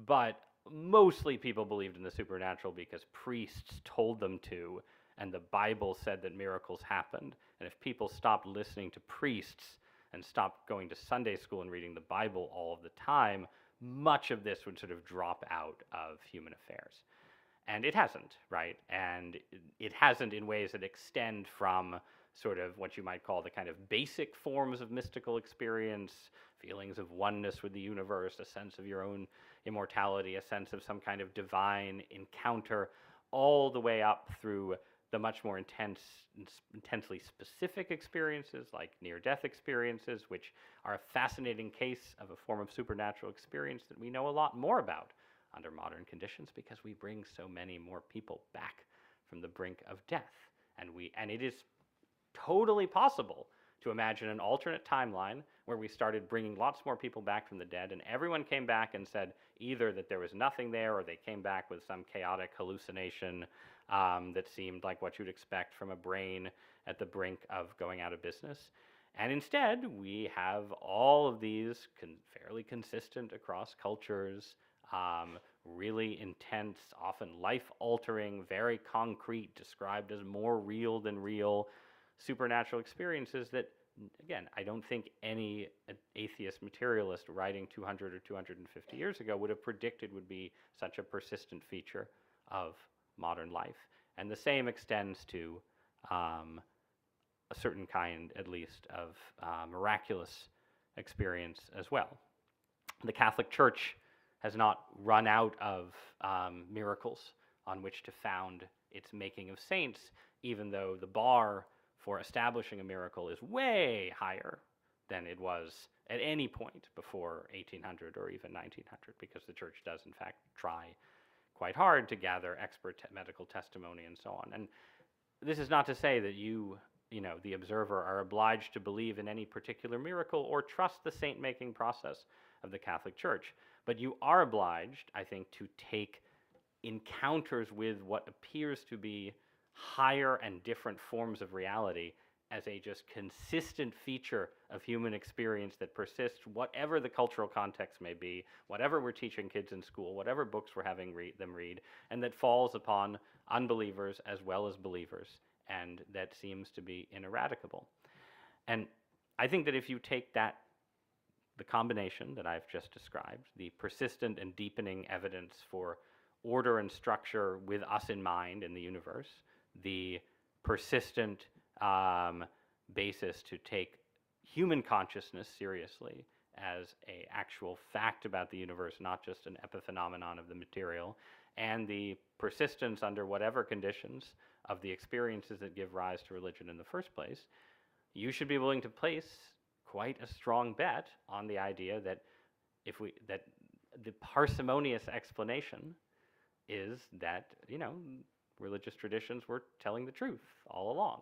but mostly people believed in the supernatural because priests told them to, and the Bible said that miracles happened. And if people stopped listening to priests and stopped going to Sunday school and reading the Bible all of the time, much of this would sort of drop out of human affairs. And it hasn't, right? And it hasn't in ways that extend from sort of what you might call the kind of basic forms of mystical experience, feelings of oneness with the universe, a sense of your own immortality, a sense of some kind of divine encounter, all the way up through the much more intensely specific experiences like near-death experiences, which are a fascinating case of a form of supernatural experience that we know a lot more about under modern conditions because we bring so many more people back from the brink of death. And it is totally possible to imagine an alternate timeline where we started bringing lots more people back from the dead, and everyone came back and said either that there was nothing there or they came back with some chaotic hallucination that seemed like what you'd expect from a brain at the brink of going out of business. And instead, we have all of these fairly consistent across cultures, really intense, often life-altering, very concrete, described as more real than real supernatural experiences that, again, I don't think any atheist materialist writing 200 or 250 years ago would have predicted would be such a persistent feature of modern life. And the same extends to a certain kind, at least, of miraculous experience as well. The Catholic Church has not run out of miracles on which to found its making of saints, even though the bar for establishing a miracle is way higher than it was at any point before 1800 or even 1900, because the church does, in fact, try quite hard to gather expert medical testimony and so on. And this is not to say that you, the observer, are obliged to believe in any particular miracle or trust the saint-making process of the Catholic Church. But you are obliged, I think, to take encounters with what appears to be higher and different forms of reality as a just consistent feature of human experience that persists, whatever the cultural context may be, whatever we're teaching kids in school, whatever books we're having them read, and that falls upon unbelievers as well as believers, and that seems to be ineradicable. And I think that if you take the combination that I've just described, the persistent and deepening evidence for order and structure with us in mind in the universe, the persistent basis to take human consciousness seriously as an actual fact about the universe, not just an epiphenomenon of the material, and the persistence under whatever conditions of the experiences that give rise to religion in the first place, you should be willing to place quite a strong bet on the idea that that the parsimonious explanation is that, religious traditions were telling the truth all along,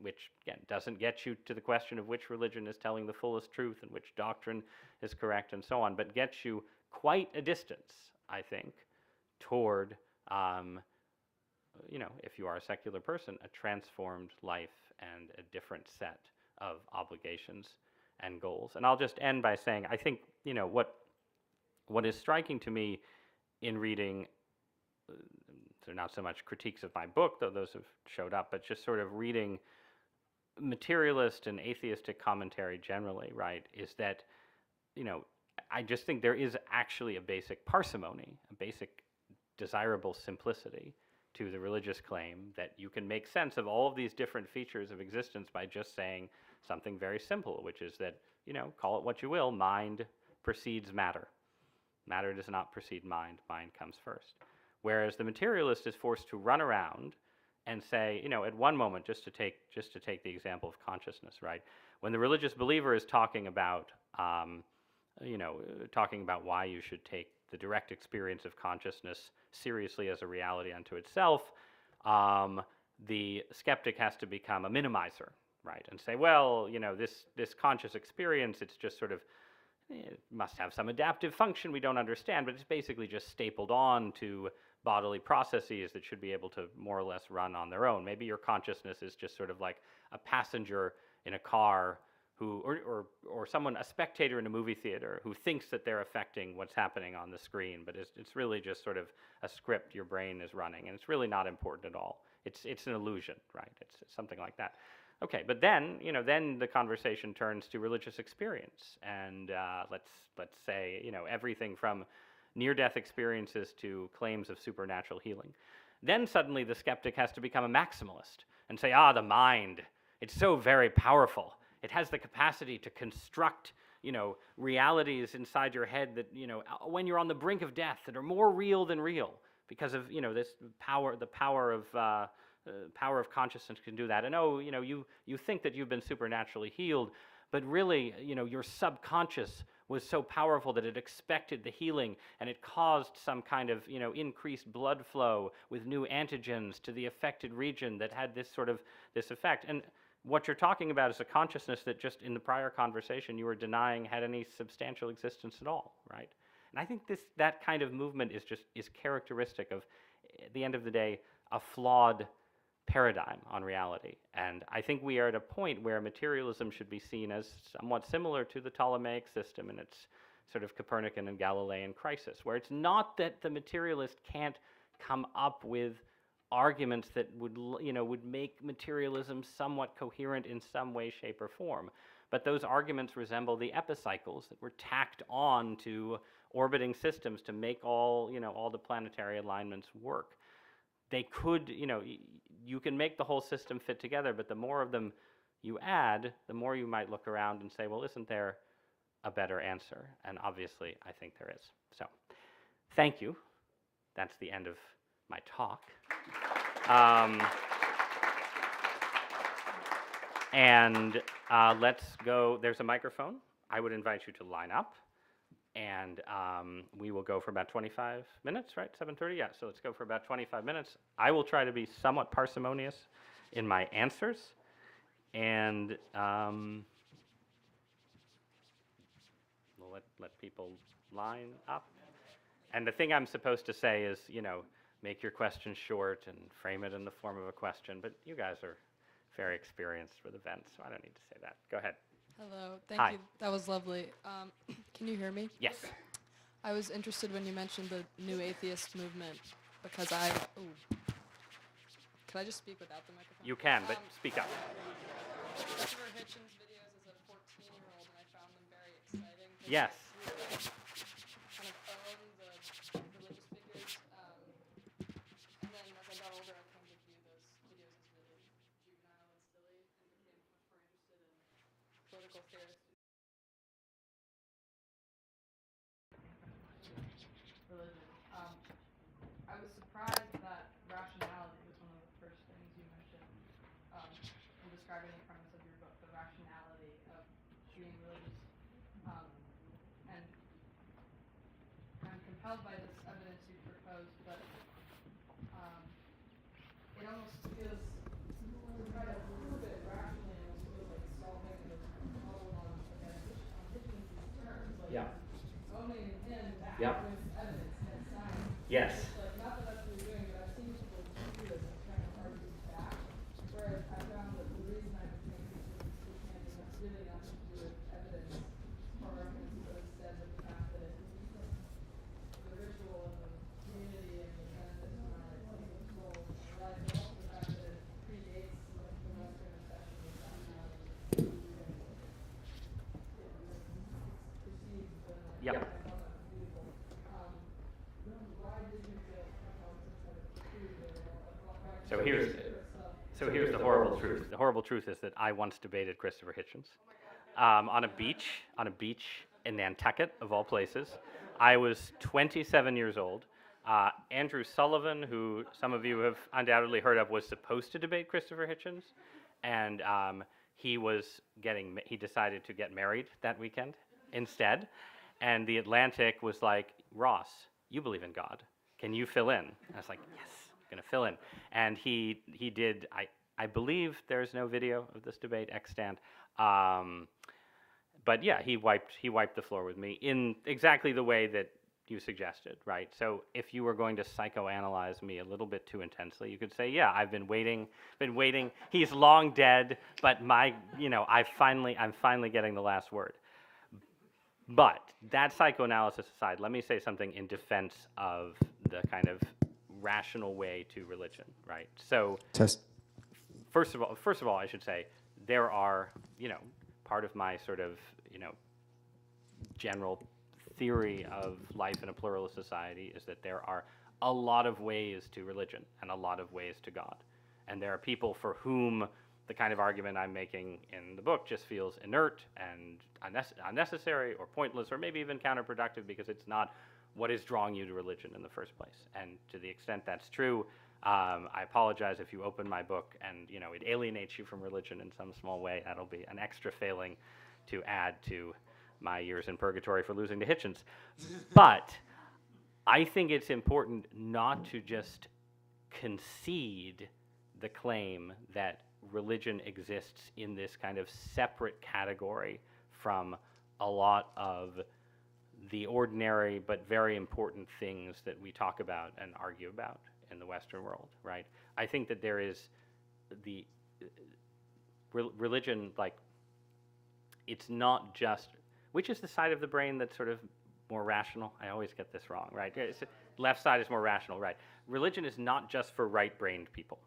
which, again, doesn't get you to the question of which religion is telling the fullest truth and which doctrine is correct and so on, but gets you quite a distance, I think, toward, if you are a secular person, a transformed life and a different set of obligations and goals. And I'll just end by saying, I think, what is striking to me in reading, they're not so much critiques of my book, though those have showed up, but just sort of reading materialist and atheistic commentary generally, right, is that, I just think there is actually a basic parsimony, a basic desirable simplicity to the religious claim that you can make sense of all of these different features of existence by just saying something very simple, which is that, call it what you will, mind precedes matter. Matter does not precede mind, mind comes first. Whereas the materialist is forced to run around and say, at one moment, just to take the example of consciousness, right? When the religious believer is talking about, talking about why you should take the direct experience of consciousness seriously as a reality unto itself, the skeptic has to become a minimizer, right? And say, well, this conscious experience, it's just sort of, it must have some adaptive function we don't understand, but it's basically just stapled on to bodily processes that should be able to more or less run on their own. Maybe your consciousness is just sort of like a passenger in a car who, or someone, a spectator in a movie theater who thinks that they're affecting what's happening on the screen, but it's really just sort of a script your brain is running, and it's really not important at all. It's an illusion, right? It's something like that. Okay, but then, then the conversation turns to religious experience, and let's say, everything from near-death experiences to claims of supernatural healing. Then suddenly the skeptic has to become a maximalist and say, the mind, it's so very powerful. It has the capacity to construct, realities inside your head that, when you're on the brink of death, that are more real than real because of, this power, the power of consciousness can do that. And you think that you've been supernaturally healed, but really, your subconscious was so powerful that it expected the healing, and it caused some kind of, increased blood flow with new antigens to the affected region that had this effect. And what you're talking about is a consciousness that just in the prior conversation you were denying had any substantial existence at all, right? And I think that kind of movement is characteristic of, at the end of the day, a flawed paradigm on reality. And I think we are at a point where materialism should be seen as somewhat similar to the Ptolemaic system in its sort of Copernican and Galilean crisis, where it's not that the materialist can't come up with arguments that would make materialism somewhat coherent in some way, shape, or form. But those arguments resemble the epicycles that were tacked on to orbiting systems to make all the planetary alignments work. They could, you can make the whole system fit together, but the more of them you add, the more you might look around and say, well, isn't there a better answer? And obviously, I think there is. So, thank you. That's the end of my talk. Let's go. There's a microphone. I would invite you to line up. And we will go for about 25 minutes, right? 7:30? Yeah, so let's go for about 25 minutes. I will try to be somewhat parsimonious in my answers. And we'll let people line up. And the thing I'm supposed to say is, make your question short and frame it in the form of a question. But you guys are very experienced with events, so I don't need to say that. Go ahead. Hello, thank Hi. you. That was lovely. Can you hear me? Yes. I was interested when you mentioned the new atheist movement because Can I just speak without the microphone? You can, but speak up. Christopher Hitchens' videos as a 14-year-old, and I found them very exciting. Yes. Kind of own the religious figures. And then as I got older, I came to view those videos as really juvenile and silly, and became much more interested in political theorists. Religion. I was surprised that rationality was one of the first things you mentioned in describing the premise of your book, the rationality of being religious. And I'm compelled by this evidence you proposed, but it almost feels, to try to prove it rationally, it almost feels like solving the problem on Hitchens' terms. Like only in him with evidence and science. Yes. Like, not that that's what you're doing, but I've seen people do this and kind of argue back. Whereas I found that the reason I became interested in Christianity has really nothing to do with evidence or arguments, but instead with the fact that it the ritual and the community and the benefits of my soul and life, and also the fact that it predates the Western obsession with rationality. It precedes the Yep. So here's the horrible truth. The horrible truth is that I once debated Christopher Hitchens on a beach in Nantucket, of all places. I was 27 years old. Andrew Sullivan, who some of you have undoubtedly heard of, was supposed to debate Christopher Hitchens, and he decided to get married that weekend instead. And The Atlantic was like, Ross, you believe in God. Can you fill in? And I was like, yes, I'm going to fill in. And he did. I believe there's no video of this debate extant. But yeah, he wiped the floor with me in exactly the way that you suggested, right? So if you were going to psychoanalyze me a little bit too intensely, you could say, yeah, I've been waiting. He's long dead, but I'm finally getting the last word. But that psychoanalysis aside, let me say something in defense of the kind of rational way to religion, right? So first of all, I should say there are, part of my sort of, general theory of life in a pluralist society is that there are a lot of ways to religion and a lot of ways to God. And there are people for whom the kind of argument I'm making in the book just feels inert and unnecessary or pointless or maybe even counterproductive because it's not what is drawing you to religion in the first place. And to the extent that's true, I apologize if you open my book and it alienates you from religion in some small way. That'll be an extra failing to add to my years in purgatory for losing to Hitchens. But I think it's important not to just concede the claim that religion exists in this kind of separate category from a lot of the ordinary but very important things that we talk about and argue about in the Western world, right? I think that there is the religion, like, it's not just, which is the side of the brain that's sort of more rational? I always get this wrong, right? Left side is more rational, right? Religion is not just for right-brained people,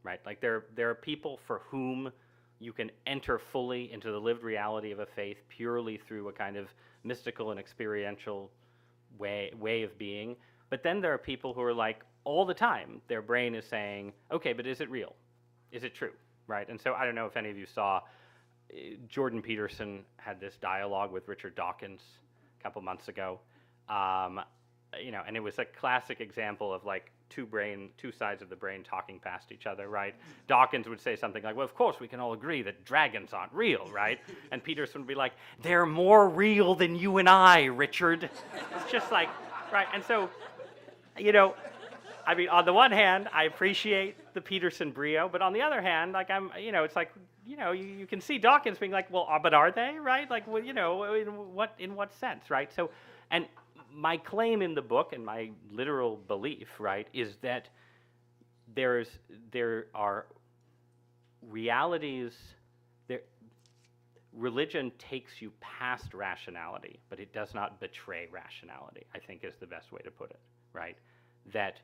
right? Like there are people for whom you can enter fully into the lived reality of a faith purely through a kind of mystical and experiential way of being. But then there are people who are like, all the time, their brain is saying, okay, but is it real? Is it true, right? And so I don't know if any of you saw, Jordan Peterson had this dialogue with Richard Dawkins a couple months ago, and it was a classic example of like two sides of the brain talking past each other, right? Dawkins would say something like, well, of course we can all agree that dragons aren't real, right? And Peterson would be like, they're more real than you and I, Richard. It's just like, right? And so, I mean, on the one hand, I appreciate the Peterson brio, but on the other hand, like it's like, you can see Dawkins being like, well, but are they, right? Like, well, in what sense, right? So, and my claim in the book and my literal belief, right, is that there are realities. Religion takes you past rationality, but it does not betray rationality, I think is the best way to put it, right? That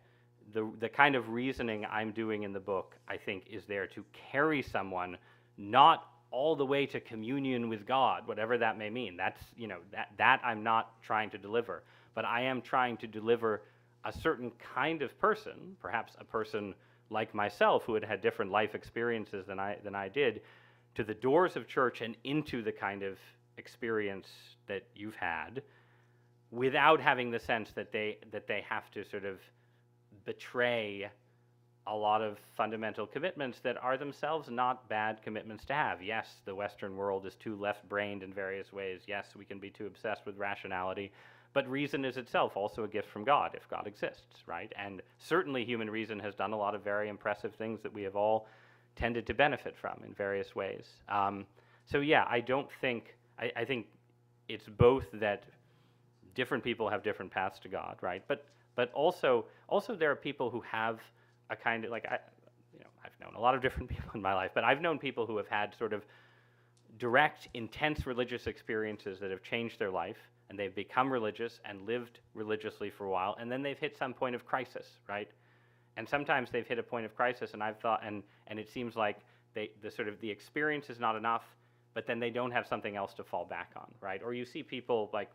the kind of reasoning I'm doing in the book, I think, is there to carry someone not all the way to communion with God, whatever that may mean. That's, that I'm not trying to deliver. But I am trying to deliver a certain kind of person, perhaps a person like myself who had had different life experiences than I did, to the doors of church and into the kind of experience that you've had, without having the sense that they have to sort of betray a lot of fundamental commitments that are themselves not bad commitments to have. Yes, the Western world is too left-brained in various ways. Yes, we can be too obsessed with rationality. But reason is itself also a gift from God, if God exists, right? And certainly human reason has done a lot of very impressive things that we have all tended to benefit from in various ways. So yeah, I think it's both that different people have different paths to God, right? But also there are people who have a kind of, like, I've known a lot of different people in my life, but I've known people who have had sort of direct, intense religious experiences that have changed their life, and they've become religious and lived religiously for a while, and then they've hit some point of crisis, right? And sometimes they've hit a point of crisis, and I've thought, and it seems like the experience is not enough, but then they don't have something else to fall back on, right? Or you see people, like,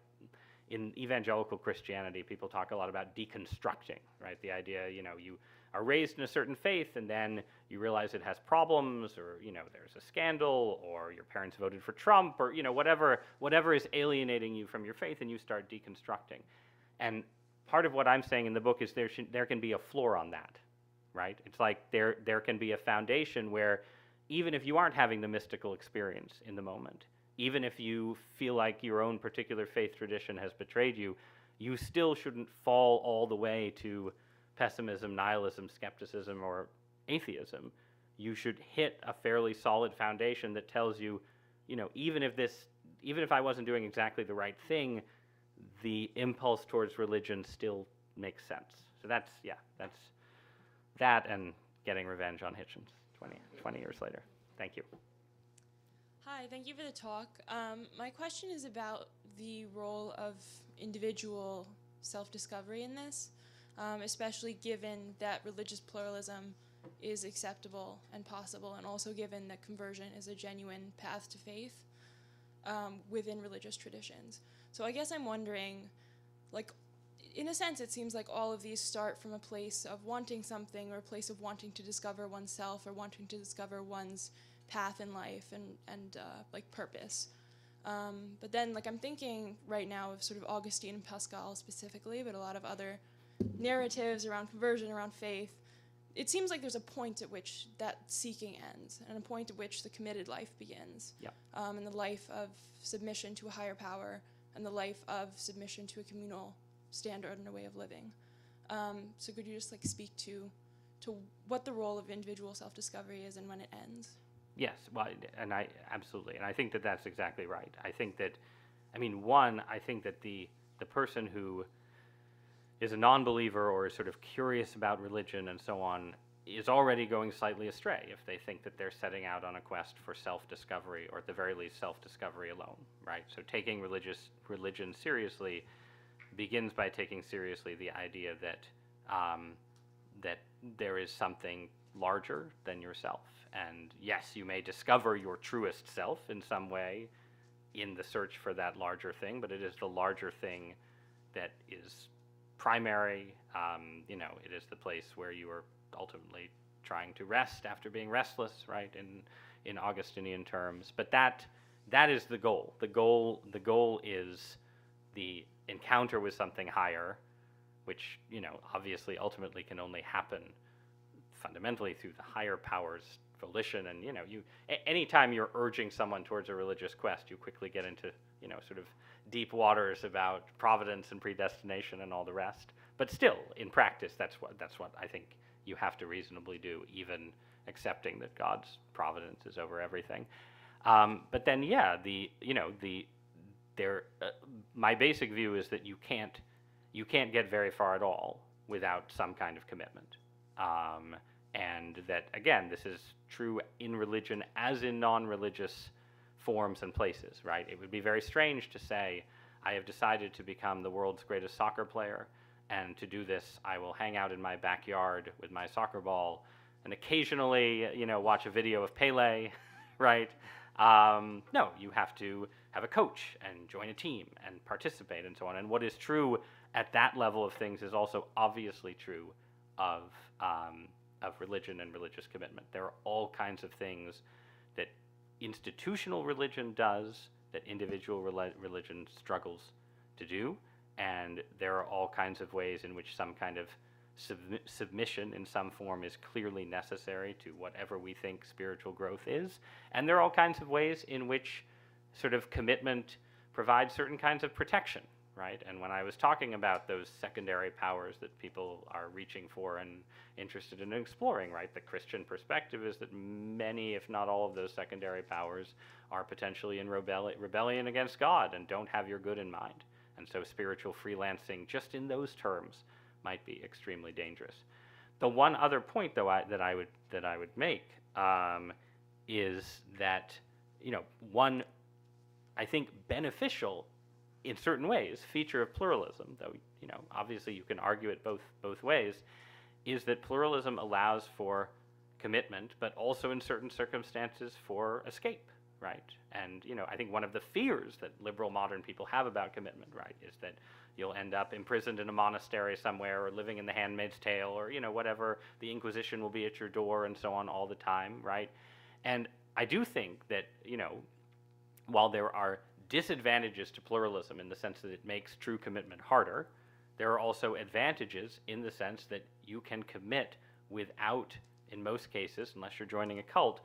in evangelical Christianity, people talk a lot about deconstructing, right? The idea, you are raised in a certain faith, and then you realize it has problems, or there's a scandal, or your parents voted for Trump, or whatever is alienating you from your faith, and you start deconstructing. And part of what I'm saying in the book is there can be a floor on that, right? It's like there can be a foundation where even if you aren't having the mystical experience in the moment, even if you feel like your own particular faith tradition has betrayed you, you still shouldn't fall all the way to pessimism, nihilism, skepticism, or atheism. You should hit a fairly solid foundation that tells you, even if I wasn't doing exactly the right thing, the impulse towards religion still makes sense. So that's that and getting revenge on Hitchens 20 years later. Thank you. Hi, thank you for the talk. My question is about the role of individual self-discovery in this, especially given that religious pluralism is acceptable and possible, and also given that conversion is a genuine path to faith within religious traditions. So I guess I'm wondering, in a sense, it seems like all of these start from a place of wanting something, or a place of wanting to discover oneself, or wanting to discover one's path in life and purpose. But then, I'm thinking right now of sort of Augustine and Pascal specifically, but a lot of other narratives around conversion, around faith. It seems like there's a point at which that seeking ends, and a point at which the committed life begins. Yeah. And the life of submission to a higher power, and the life of submission to a communal standard and a way of living. So could you just speak to what the role of individual self-discovery is and when it ends? Yes, well, and I absolutely, and I think that that's exactly right. I think that, I think that the person who is a non-believer or is sort of curious about religion and so on is already going slightly astray if they think that they're setting out on a quest for self-discovery, or at the very least self-discovery alone, right? So taking religion seriously begins by taking seriously the idea that that there is something larger than yourself. And yes, you may discover your truest self in some way in the search for that larger thing, but it is the larger thing that is primary. It is the place where you are ultimately trying to rest after being restless, right, in Augustinian terms. But that is the goal. The goal is the encounter with something higher, which, obviously ultimately can only happen fundamentally through the higher power's volition. And, anytime you're urging someone towards a religious quest, you quickly get into, sort of deep waters about providence and predestination and all the rest. But still, in practice, that's what I think you have to reasonably do, even accepting that God's providence is over everything. But then, my basic view is that you can't get very far at all without some kind of commitment. And that, again, this is true in religion as in non-religious forms and places, right? It would be very strange to say, I have decided to become the world's greatest soccer player, and to do this, I will hang out in my backyard with my soccer ball and occasionally, watch a video of Pele, right? No, you have to have a coach and join a team and participate and so on. And what is true at that level of things is also obviously true of religion and religious commitment. There are all kinds of things that institutional religion does that individual religion struggles to do, and there are all kinds of ways in which some kind of submission in some form is clearly necessary to whatever we think spiritual growth is, and there are all kinds of ways in which sort of commitment provides certain kinds of protection, right? And when I was talking about those secondary powers that people are reaching for and interested in exploring, right, the Christian perspective is that many, if not all of those secondary powers are potentially in rebellion against God and don't have your good in mind. And so spiritual freelancing, just in those terms, might be extremely dangerous. The one other point, though, that I would make is that, one, I think, beneficial in certain ways feature of pluralism, though obviously you can argue it both ways, is that pluralism allows for commitment, but also in certain circumstances for escape, right? And I think one of the fears that liberal modern people have about commitment, right, is that you'll end up imprisoned in a monastery somewhere, or living in The Handmaid's Tale, or whatever. The Inquisition will be at your door and so on all the time, right? And I do think that while there are disadvantages to pluralism in the sense that it makes true commitment harder, there are also advantages in the sense that you can commit without, in most cases, unless you're joining a cult,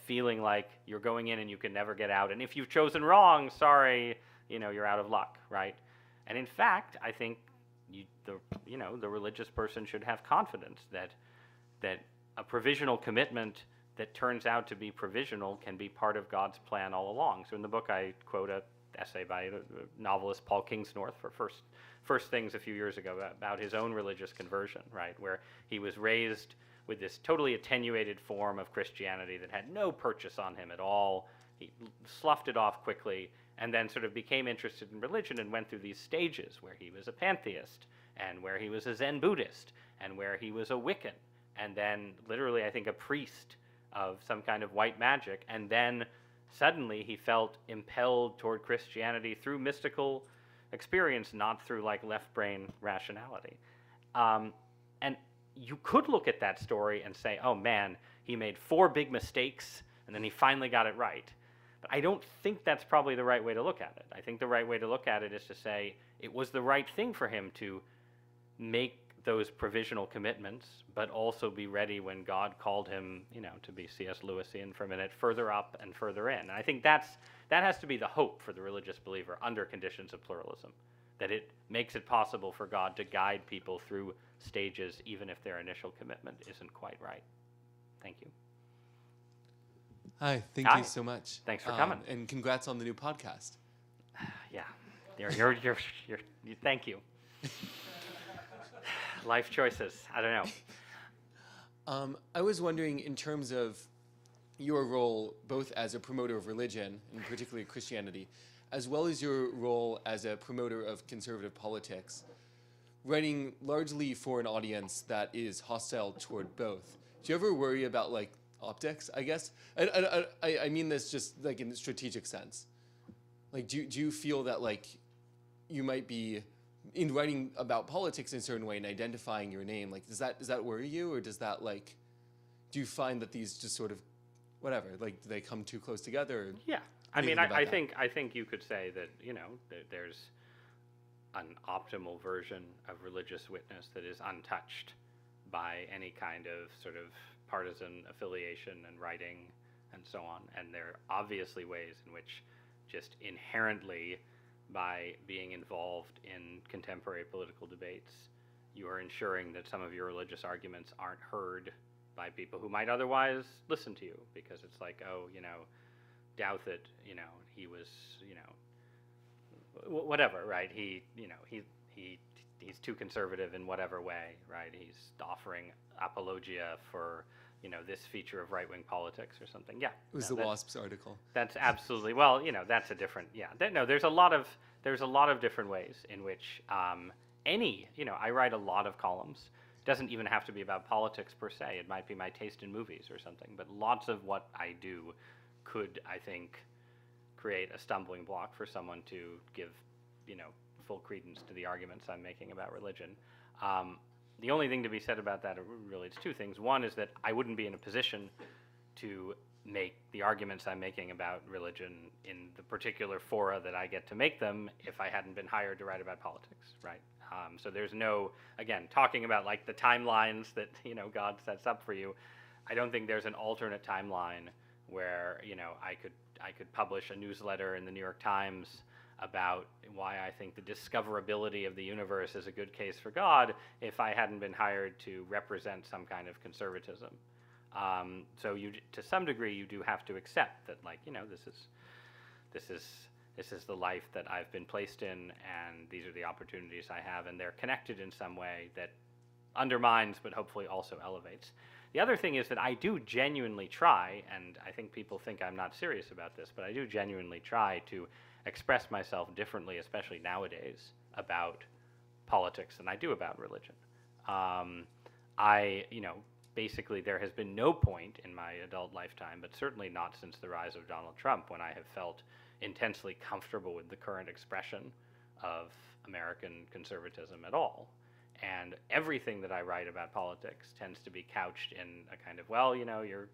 feeling like you're going in and you can never get out. And if you've chosen wrong, sorry, you're out of luck, right? And in fact, I think the religious person should have confidence that a provisional commitment that turns out to be provisional can be part of God's plan all along. So in the book, I quote an essay by novelist Paul Kingsnorth for First Things a few years ago about his own religious conversion, right, where he was raised with this totally attenuated form of Christianity that had no purchase on him at all. He sloughed it off quickly and then sort of became interested in religion and went through these stages where he was a pantheist and where he was a Zen Buddhist and where he was a Wiccan and then literally, I think, a priest of some kind of white magic. And then suddenly he felt impelled toward Christianity through mystical experience, not through like left brain rationality. And you could look at that story and say, oh man, he made 4 big mistakes and then he finally got it right. But I don't think that's probably the right way to look at it. I think the right way to look at it is to say it was the right thing for him to make those provisional commitments, but also be ready when God called him, to be C.S. Lewisian for a minute, further up and further in. And I think that has to be the hope for the religious believer under conditions of pluralism, that it makes it possible for God to guide people through stages even if their initial commitment isn't quite right. Thank you. Hi, thank Hi. you so much. Thanks for coming. And congrats on the new podcast. Yeah, you're thank you. Life choices. I don't know. I was wondering, in terms of your role both as a promoter of religion, and particularly Christianity, as well as your role as a promoter of conservative politics, writing largely for an audience that is hostile toward both. Do you ever worry about like optics, I guess? I mean this just like in the strategic sense. Like, do you feel that like you might be in writing about politics in a certain way and identifying your name, like does that worry you, or does that like, do you find that these just sort of whatever, like do they come too close together? Or Yeah, I mean, I think you could say that there's an optimal version of religious witness that is untouched by any kind of sort of partisan affiliation and writing and so on. And there are obviously ways in which just inherently, by being involved in contemporary political debates, you are ensuring that some of your religious arguments aren't heard by people who might otherwise listen to you, because it's like, oh, Douthat, he was, whatever, right? He's too conservative in whatever way, right? He's offering apologia for, this feature of right-wing politics or something. Yeah. It was the WASP's article. That's absolutely, well, that's a different, yeah. There's a lot of different ways in which I write a lot of columns. It doesn't even have to be about politics per se. It might be my taste in movies or something, but lots of what I do could, I think, create a stumbling block for someone to give, full credence to the arguments I'm making about religion. The only thing to be said about that, really, it's 2 things. One is that I wouldn't be in a position to make the arguments I'm making about religion in the particular fora that I get to make them if I hadn't been hired to write about politics, right? So there's no, again, talking about like the timelines that, God sets up for you. I don't think there's an alternate timeline where, I could publish a newsletter in the New York Times about why I think the discoverability of the universe is a good case for God if I hadn't been hired to represent some kind of conservatism. So you, to some degree, you do have to accept that, like, this is the life that I've been placed in, and these are the opportunities I have, and they're connected in some way that undermines, but hopefully also elevates. The other thing is that I do genuinely try, and I think people think I'm not serious about this, but I do genuinely try to express myself differently, especially nowadays, about politics than I do about religion. Basically there has been no point in my adult lifetime, but certainly not since the rise of Donald Trump, when I have felt intensely comfortable with the current expression of American conservatism at all. And everything that I write about politics tends to be couched in a kind of, well, you're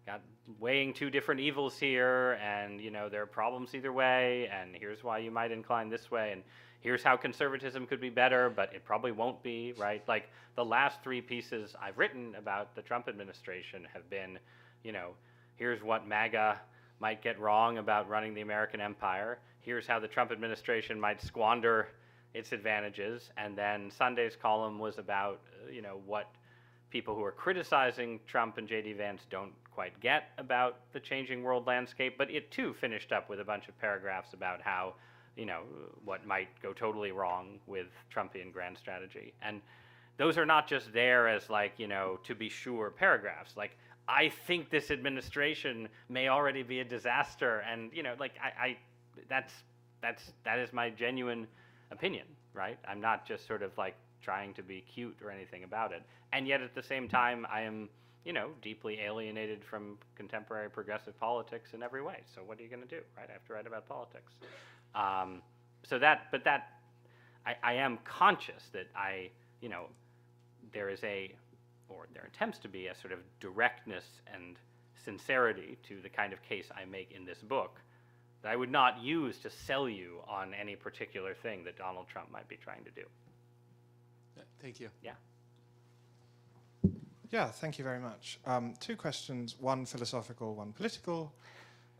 got weighing two different evils here, and there are problems either way, and here's why you might incline this way, and here's how conservatism could be better, but it probably won't be, right? Like the last three pieces I've written about the Trump administration have been, here's what MAGA might get wrong about running the American empire. Here's how the Trump administration might squander its advantages. And then Sunday's column was about, what people who are criticizing Trump and J.D. Vance don't quite get about the changing world landscape. But it too finished up with a bunch of paragraphs about how, what might go totally wrong with Trumpian grand strategy. And those are not just there as to be sure paragraphs. Like, I think this administration may already be a disaster, and that is my genuine opinion, right? I'm not just sort of trying to be cute or anything about it, and yet at the same time I am deeply alienated from contemporary progressive politics in every way. So what are you going to do, right? I have to write about politics. I am conscious that there attempts to be a sort of directness and sincerity to the kind of case I make in this book that I would not use to sell you on any particular thing that Donald Trump might be trying to do. Thank you. Yeah. Yeah, thank you very much. Two questions, one philosophical, one political.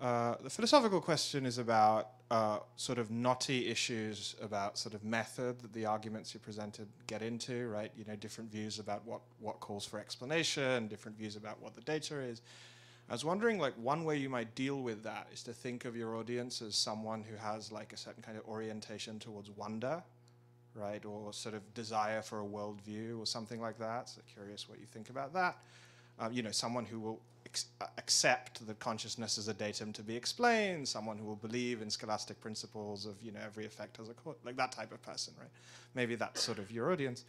The philosophical question is about sort of knotty issues about sort of method that the arguments you presented get into, right? Different views about what calls for explanation, different views about what the data is. I was wondering, one way you might deal with that is to think of your audience as someone who has a certain kind of orientation towards wonder, right? Or sort of desire for a worldview or something like that. So curious what you think about that. Someone who will accept that consciousness is a datum to be explained, someone who will believe in scholastic principles of, every effect has a cause, that type of person, right? Maybe that's sort of your audience.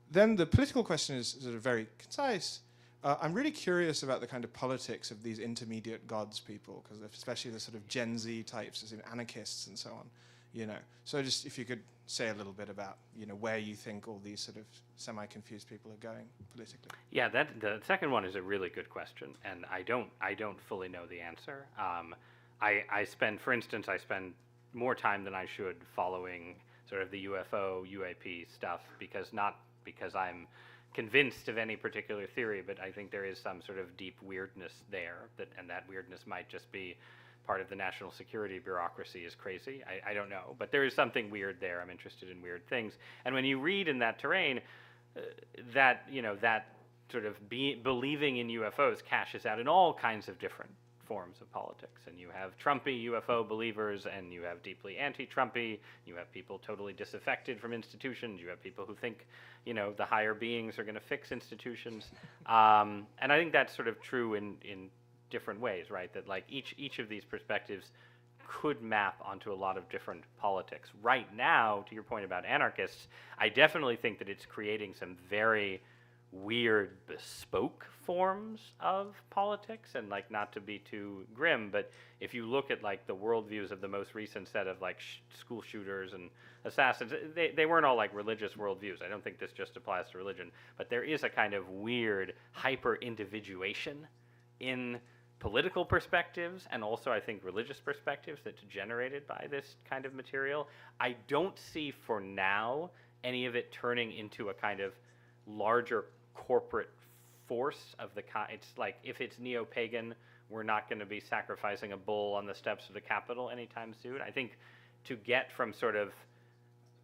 Then the political question is sort of very concise. I'm really curious about the kind of politics of these intermediate gods people, because especially the sort of Gen Z types, as in anarchists and so on, So just if you could say a little bit about, where you think all these sort of semi-confused people are going politically. Yeah, the second one is a really good question, and I don't fully know the answer. I spend more time than I should following sort of the UFO, UAP stuff, not because I'm convinced of any particular theory, but I think there is some sort of deep weirdness there, and that weirdness might just be part of the national security bureaucracy is crazy. I don't know, but there is something weird there. I'm interested in weird things. And when you read in that terrain, that sort of believing in UFOs cashes out in all kinds of different forms of politics. And you have Trumpy UFO believers, and you have deeply anti-Trumpy, you have people totally disaffected from institutions, you have people who think, the higher beings are going to fix institutions. And I think that's sort of true in different ways, right? That each of these perspectives could map onto a lot of different politics. Right now, to your point about anarchists, I definitely think that it's creating some very weird bespoke forms of politics, and not to be too grim, but if you look at the worldviews of the most recent set of school shooters and assassins, they weren't all religious worldviews. I don't think this just applies to religion, but there is a kind of weird hyper individuation in political perspectives, and also I think religious perspectives that's generated by this kind of material. I don't see for now any of it turning into a kind of larger corporate force of the kind. It's if it's neo-pagan, we're not going to be sacrificing a bull on the steps of the Capitol anytime soon. I think to get from sort of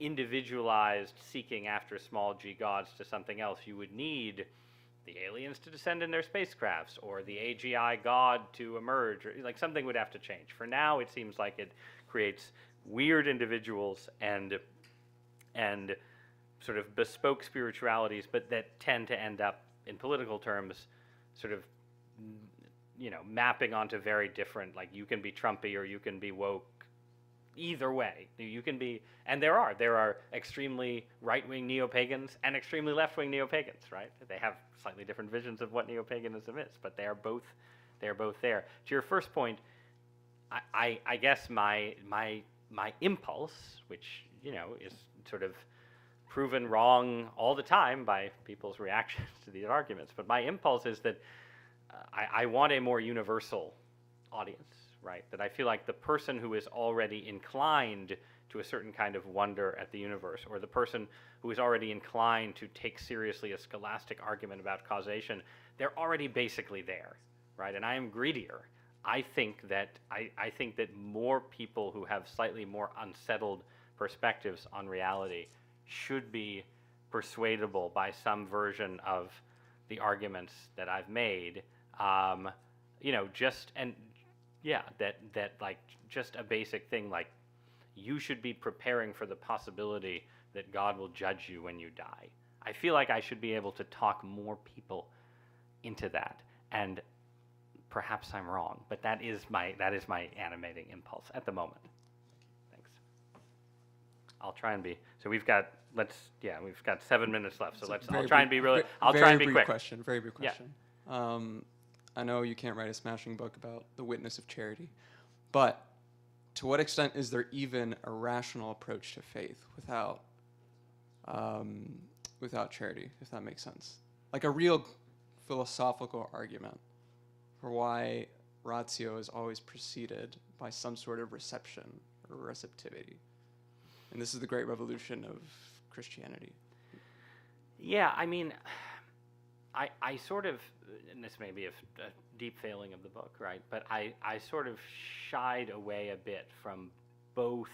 individualized seeking after small g gods to something else, you would need the aliens to descend in their spacecrafts, or the AGI god to emerge, or something would have to change. For now, it seems like it creates weird individuals and sort of bespoke spiritualities, but that tend to end up, in political terms, sort of, mapping onto very different, you can be Trumpy or you can be woke. Either way, you can be, and there are extremely right-wing neo-pagans and extremely left-wing neo-pagans, right? They have slightly different visions of what neo-paganism is, but they are both there. To your first point, I guess my impulse, which is sort of proven wrong all the time by people's reactions to these arguments, but my impulse is that I want a more universal audience, right? That I feel like the person who is already inclined to a certain kind of wonder at the universe, or the person who is already inclined to take seriously a scholastic argument about causation, they're already basically there, right? And I am greedier. I think that more people who have slightly more unsettled perspectives on reality should be persuadable by some version of the arguments that I've made. That like just a basic thing like you should be preparing for the possibility that God will judge you when you die. I feel like I should be able to talk more people into that, and perhaps I'm wrong, but that is my animating impulse at the moment. Thanks. I'll try and be. So we've got 7 minutes left. So I'll try and be really. I'll try and be quick. Very brief question. I know you can't write a smashing book about the witness of charity, but to what extent is there even a rational approach to faith without charity, if that makes sense? Like a real philosophical argument for why ratio is always preceded by some sort of reception or receptivity. And this is the great revolution of Christianity. Yeah, I mean, I sort of, and this may be a deep failing of the book, right? But I sort of shied away a bit from both.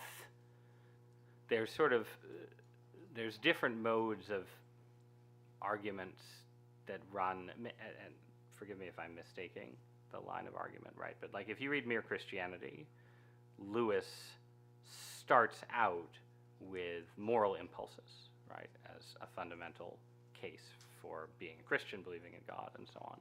There's different modes of arguments that run, and forgive me if I'm mistaking the line of argument, right? But like if you read Mere Christianity, Lewis starts out with moral impulses, right, as a fundamental case for being a Christian, believing in God, and so on.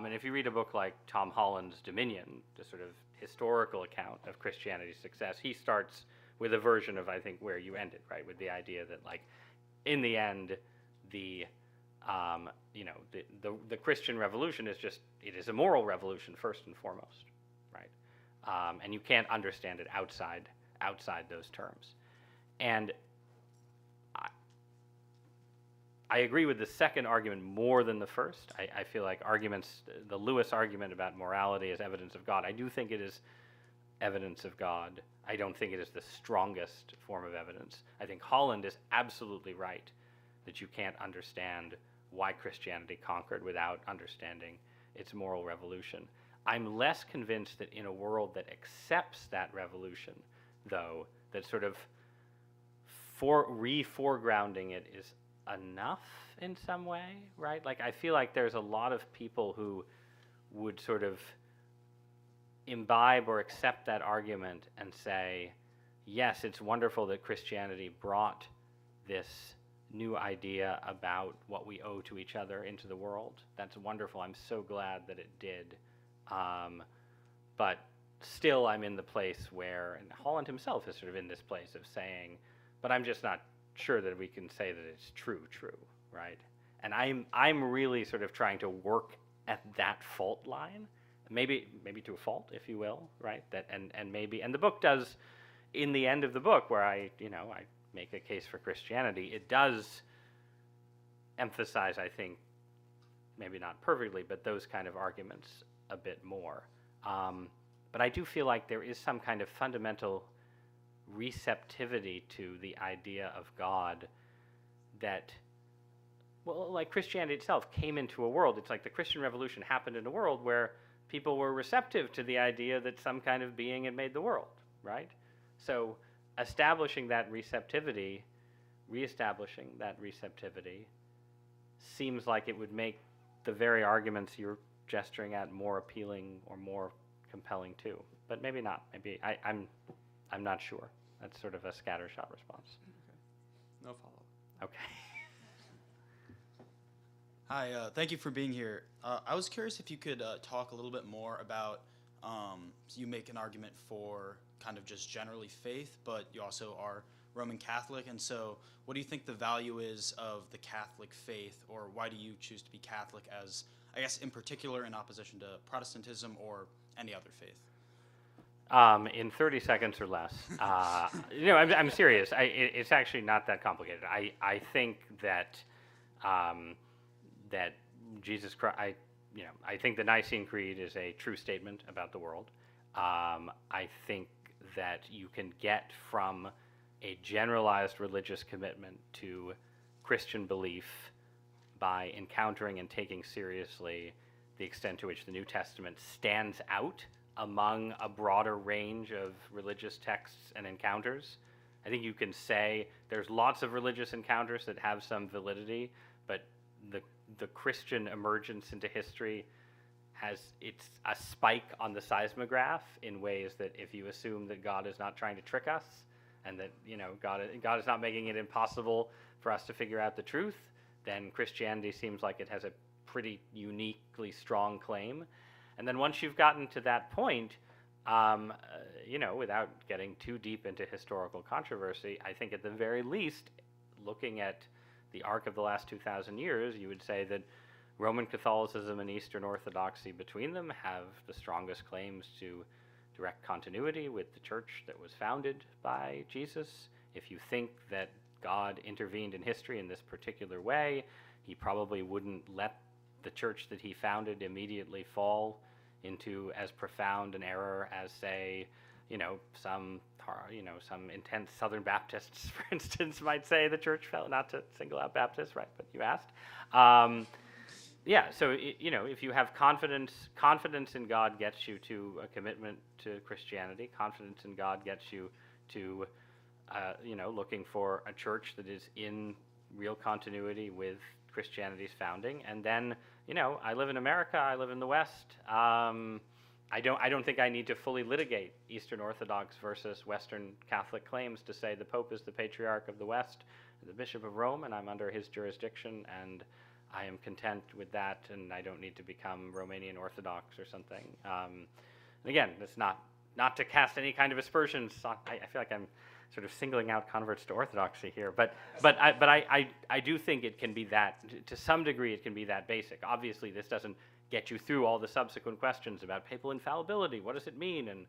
And if you read a book like Tom Holland's Dominion, the sort of historical account of Christianity's success, he starts with a version of, I think, where you ended, right, with the idea that, like, in the end, the Christian revolution is it is a moral revolution first and foremost, right? And you can't understand it outside those terms. And I agree with the second argument more than the first. I feel like the Lewis argument about morality as evidence of God, I do think it is evidence of God. I don't think it is the strongest form of evidence. I think Holland is absolutely right that you can't understand why Christianity conquered without understanding its moral revolution. I'm less convinced that in a world that accepts that revolution, though, that sort of foregrounding it is enough in some way, right? Like I feel like there's a lot of people who would sort of imbibe or accept that argument and say, yes, it's wonderful that Christianity brought this new idea about what we owe to each other into the world. That's wonderful. I'm so glad that it did. But still I'm in the place where, and Holland himself is sort of in this place of saying, but I'm just not sure that we can say that it's true, right? And I'm really sort of trying to work at that fault line, maybe to a fault, if you will, right? That and the book does, in the end of the book, where I make a case for Christianity, it does emphasize, I think, maybe not perfectly, but those kind of arguments a bit more. But I do feel like there is some kind of fundamental receptivity to the idea of God that, well, like Christianity itself came into a world. It's like the Christian Revolution happened in a world where people were receptive to the idea that some kind of being had made the world, right? So reestablishing that receptivity seems like it would make the very arguments you're gesturing at more appealing or more compelling too. But maybe not. Maybe I'm not sure. That's sort of a scattershot response. Okay. No follow-up. Okay. Hi, thank you for being here. I was curious if you could talk a little bit more about, you make an argument for kind of just generally faith, but you also are Roman Catholic, and so what do you think the value is of the Catholic faith, or why do you choose to be Catholic as, I guess, in particular in opposition to Protestantism or any other faith? In 30 seconds or less. I'm serious. It's actually not that complicated. I think that that Jesus Christ. I think the Nicene Creed is a true statement about the world. I think that you can get from a generalized religious commitment to Christian belief by encountering and taking seriously the extent to which the New Testament stands out among a broader range of religious texts and encounters. I think you can say there's lots of religious encounters that have some validity, but the Christian emergence into history it's a spike on the seismograph in ways that if you assume that God is not trying to trick us and that God is not making it impossible for us to figure out the truth, then Christianity seems like it has a pretty uniquely strong claim. And then once you've gotten to that point, without getting too deep into historical controversy, I think at the very least, looking at the arc of the last 2,000 years, you would say that Roman Catholicism and Eastern Orthodoxy between them have the strongest claims to direct continuity with the church that was founded by Jesus. If you think that God intervened in history in this particular way, he probably wouldn't let the church that he founded immediately fall into as profound an error as, say, some intense Southern Baptists, for instance, might say the church fell. Not to single out Baptists, right? But you asked. So if you have confidence in God gets you to a commitment to Christianity. Confidence in God gets you to, looking for a church that is in real continuity with Christianity's founding. And then, I live in America. I live in the West. I don't think I need to fully litigate Eastern Orthodox versus Western Catholic claims to say the Pope is the Patriarch of the West, the Bishop of Rome, and I'm under his jurisdiction, and I am content with that, and I don't need to become Romanian Orthodox or something. And again, that's not to cast any kind of aspersions. I feel like I'm sort of singling out converts to Orthodoxy here, but I do think it can be that, to some degree, it can be that basic. Obviously, this doesn't get you through all the subsequent questions about papal infallibility. What does it mean, and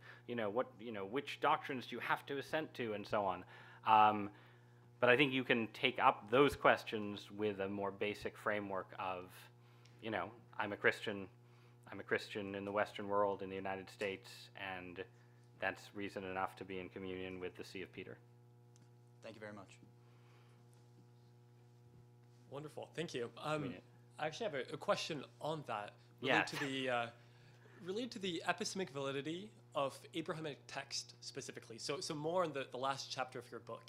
which doctrines do you have to assent to, and so on. But I think you can take up those questions with a more basic framework of, I'm a Christian in the Western world, in the United States, and that's reason enough to be in communion with the See of Peter. Thank you very much. Wonderful, thank you. I actually have a question on that related to the epistemic validity of Abrahamic text specifically. So more in the last chapter of your book.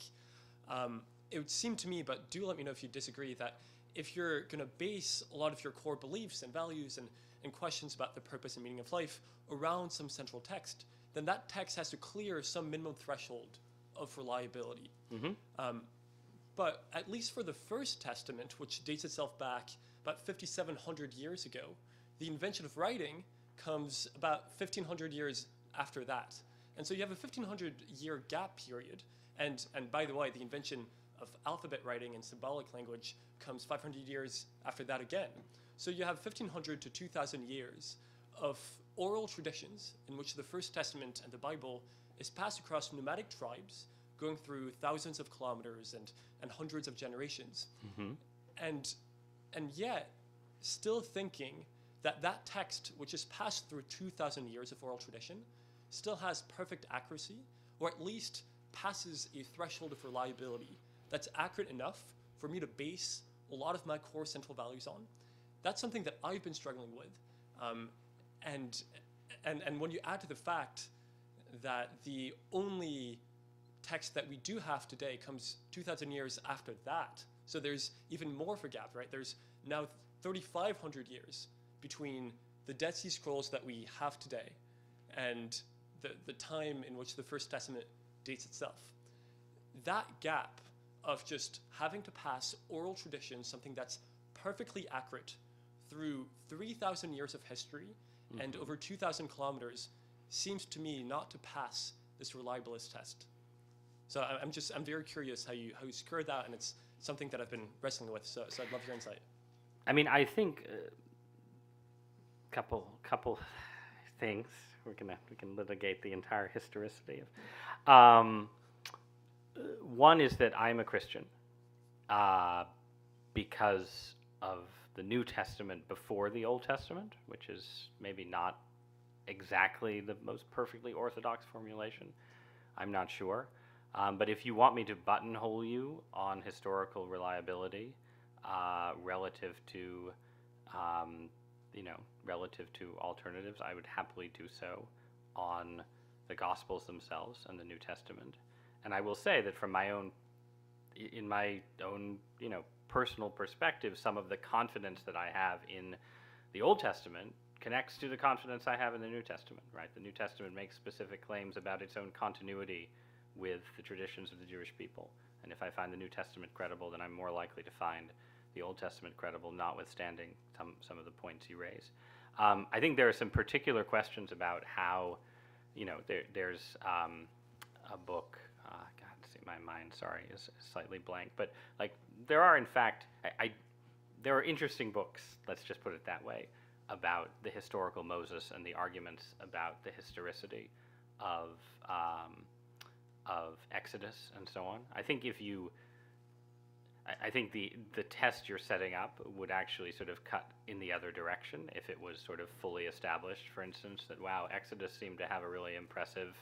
It would seem to me, but do let me know if you disagree, that if you're going to base a lot of your core beliefs and values and questions about the purpose and meaning of life around some central text, then that text has to clear some minimum threshold of reliability. Mm-hmm. But at least for the First Testament, which dates itself back about 5,700 years ago, the invention of writing comes about 1,500 years after that. And so you have a 1,500-year gap period. And by the way, the invention of alphabet writing and symbolic language comes 500 years after that again. So you have 1,500 to 2,000 years of oral traditions in which the First Testament and the Bible is passed across nomadic tribes going through thousands of kilometers and hundreds of generations. Mm-hmm. And yet, still thinking that text, which is passed through 2,000 years of oral tradition, still has perfect accuracy, or at least passes a threshold of reliability that's accurate enough for me to base a lot of my core central values on. That's something that I've been struggling with. And when you add to the fact that the only text that we do have today comes 2,000 years after that, so there's even more of a gap, right? There's now 3,500 years between the Dead Sea Scrolls that we have today and the time in which the First Testament dates itself. That gap of just having to pass oral tradition, something that's perfectly accurate through 3,000 years of history and over 2,000 kilometers, seems to me not to pass this reliabilist test. So I'm very curious how you square that, and it's something that I've been wrestling with. So I'd love your insight. I mean, I think couple things. We can litigate the entire historicity of. One is that I'm a Christian because of the New Testament before the Old Testament, which is maybe not exactly the most perfectly orthodox formulation. I'm not sure. But if you want me to buttonhole you on historical reliability relative to, relative to alternatives, I would happily do so on the Gospels themselves and the New Testament. And I will say that from in my own, personal perspective, some of the confidence that I have in the Old Testament connects to the confidence I have in the New Testament, right? The New Testament makes specific claims about its own continuity with the traditions of the Jewish people. And if I find the New Testament credible, then I'm more likely to find the Old Testament credible, notwithstanding some of the points you raise. I think there are some particular questions about how, there's a book, my mind, is slightly blank, but like there are in fact, there are interesting books, let's just put it that way, about the historical Moses and the arguments about the historicity of Exodus and so on. I think I think the test you're setting up would actually sort of cut in the other direction if it was sort of fully established, for instance, that wow, Exodus seemed to have a really impressive,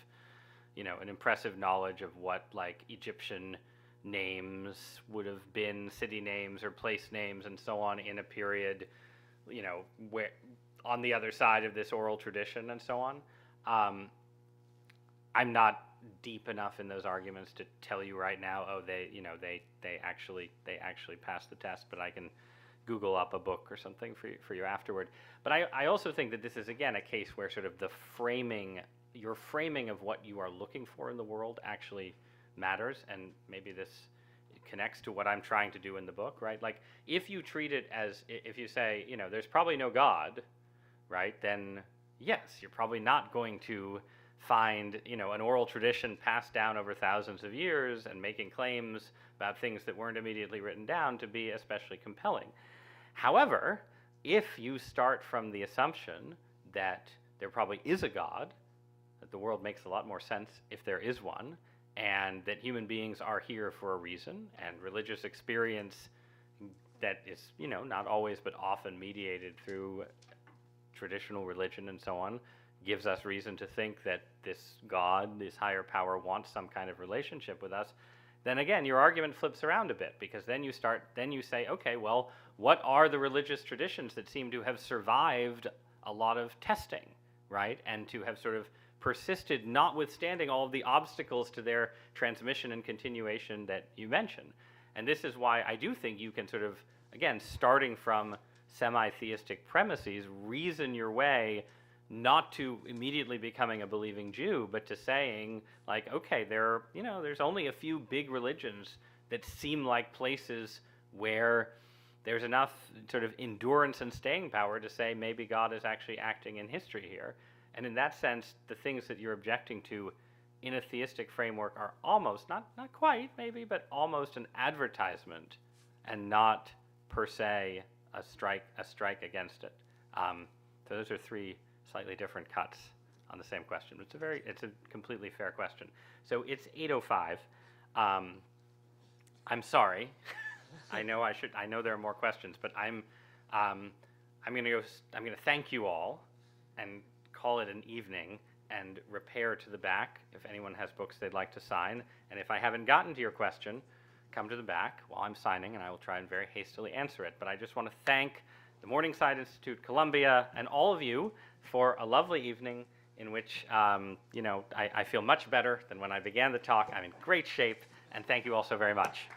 an impressive knowledge of what like Egyptian names would have been, city names or place names and so on in a period, where on the other side of this oral tradition and so on. I'm not deep enough in those arguments to tell you right now, oh, they actually passed the test, but I can Google up a book or something for you afterward. But I also think that this is again a case where sort of your framing of what you are looking for in the world actually matters, and maybe this connects to what I'm trying to do in the book, right? Like if you treat it as, if you say, there's probably no God, right, then yes, you're probably not going to find, an oral tradition passed down over thousands of years and making claims about things that weren't immediately written down to be especially compelling. However, if you start from the assumption that there probably is a God, that the world makes a lot more sense if there is one, and that human beings are here for a reason, and religious experience that is, not always but often mediated through traditional religion and so on, gives us reason to think that this God, this higher power, wants some kind of relationship with us, then again, your argument flips around a bit, because then you say, okay, well, what are the religious traditions that seem to have survived a lot of testing, right? And to have sort of persisted notwithstanding all of the obstacles to their transmission and continuation that you mentioned. And this is why I do think you can sort of, again, starting from semi-theistic premises, reason your way not to immediately becoming a believing Jew, but to saying, like, okay, there's only a few big religions that seem like places where there's enough sort of endurance and staying power to say maybe God is actually acting in history here. And in that sense, the things that you're objecting to in a theistic framework are almost, not quite maybe, but almost an advertisement and not per se a strike against it. So those are three slightly different cuts on the same question. It's a completely fair question. So it's 8:05. I'm sorry. I know there are more questions, but I'm going to thank you all and call it an evening and repair to the back if anyone has books they'd like to sign. And if I haven't gotten to your question, come to the back while I'm signing, and I will try and very hastily answer it. But I just want to thank the Morningside Institute, Columbia, and all of you for a lovely evening in which, I feel much better than when I began the talk. I'm in great shape, and thank you all so very much.